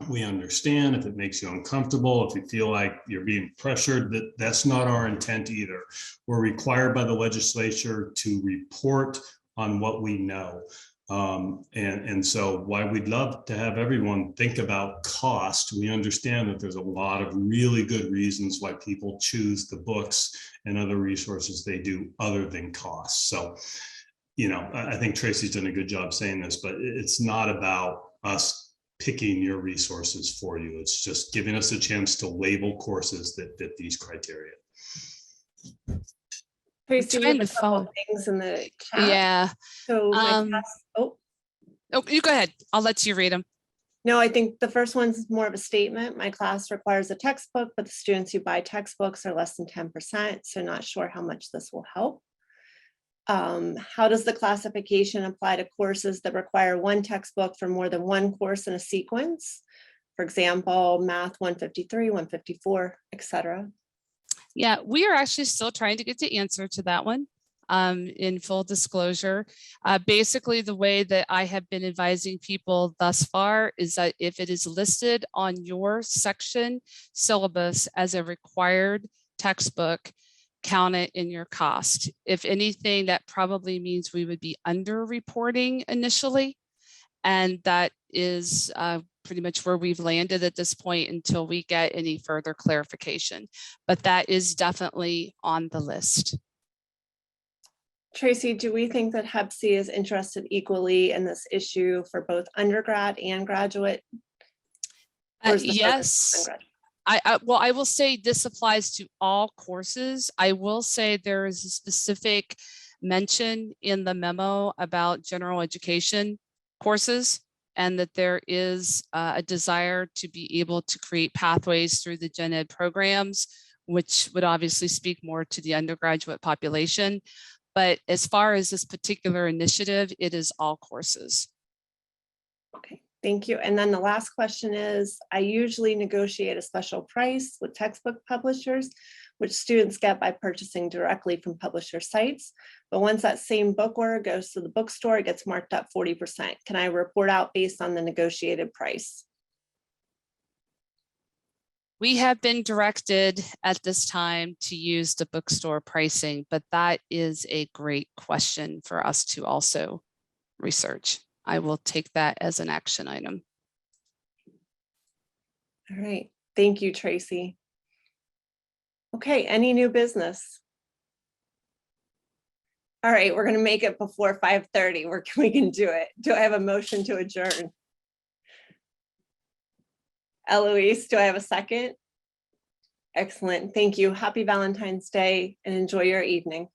we understand. If it makes you uncomfortable, if you feel like you're being pressured, that's not our intent either. We're required by the legislature to report on what we know. And so while we'd love to have everyone think about cost, we understand that there's a lot of really good reasons why people choose the books and other resources they do other than cost. So, I think Tracy's done a good job saying this, but it's not about us picking your resources for you. It's just giving us a chance to label courses that fit these criteria. Tracy, we have a couple things in the chat. Yeah. So you go ahead. I'll let you read them. No, I think the first one's more of a statement. My class requires a textbook, but the students who buy textbooks are less than 10%. So not sure how much this will help. How does the classification apply to courses that require one textbook for more than one course in a sequence? For example, math 153, 154, etc. Yeah, we are actually still trying to get the answer to that one. In full disclosure, basically the way that I have been advising people thus far is that if it is listed on your section syllabus as a required textbook, count it in your cost. If anything, that probably means we would be under-reporting initially. And that is pretty much where we've landed at this point until we get any further clarification. But that is definitely on the list. Tracy, do we think that HEPC is interested equally in this issue for both undergrad and graduate? Or is the focus Yes. undergrad? Well, I will say this applies to all courses. I will say there is a specific mention in the memo about general education courses, and that there is a desire to be able to create pathways through the gen ed programs, which would obviously speak more to the undergraduate population. But as far as this particular initiative, it is all courses. Okay, thank you. And then the last question is, I usually negotiate a special price with textbook publishers, which students get by purchasing directly from publisher sites. But once that same book order goes to the bookstore, it gets marked up 40%. Can I report out based on the negotiated price? We have been directed at this time to use the bookstore pricing, but that is a great question for us to also research. I will take that as an action item. All right, thank you, Tracy. Okay, any new business? All right, we're gonna make it before 5:30. We can do it. Do I have a motion to adjourn? Eloise, do I have a second? Excellent, thank you. Happy Valentine's Day and enjoy your evening.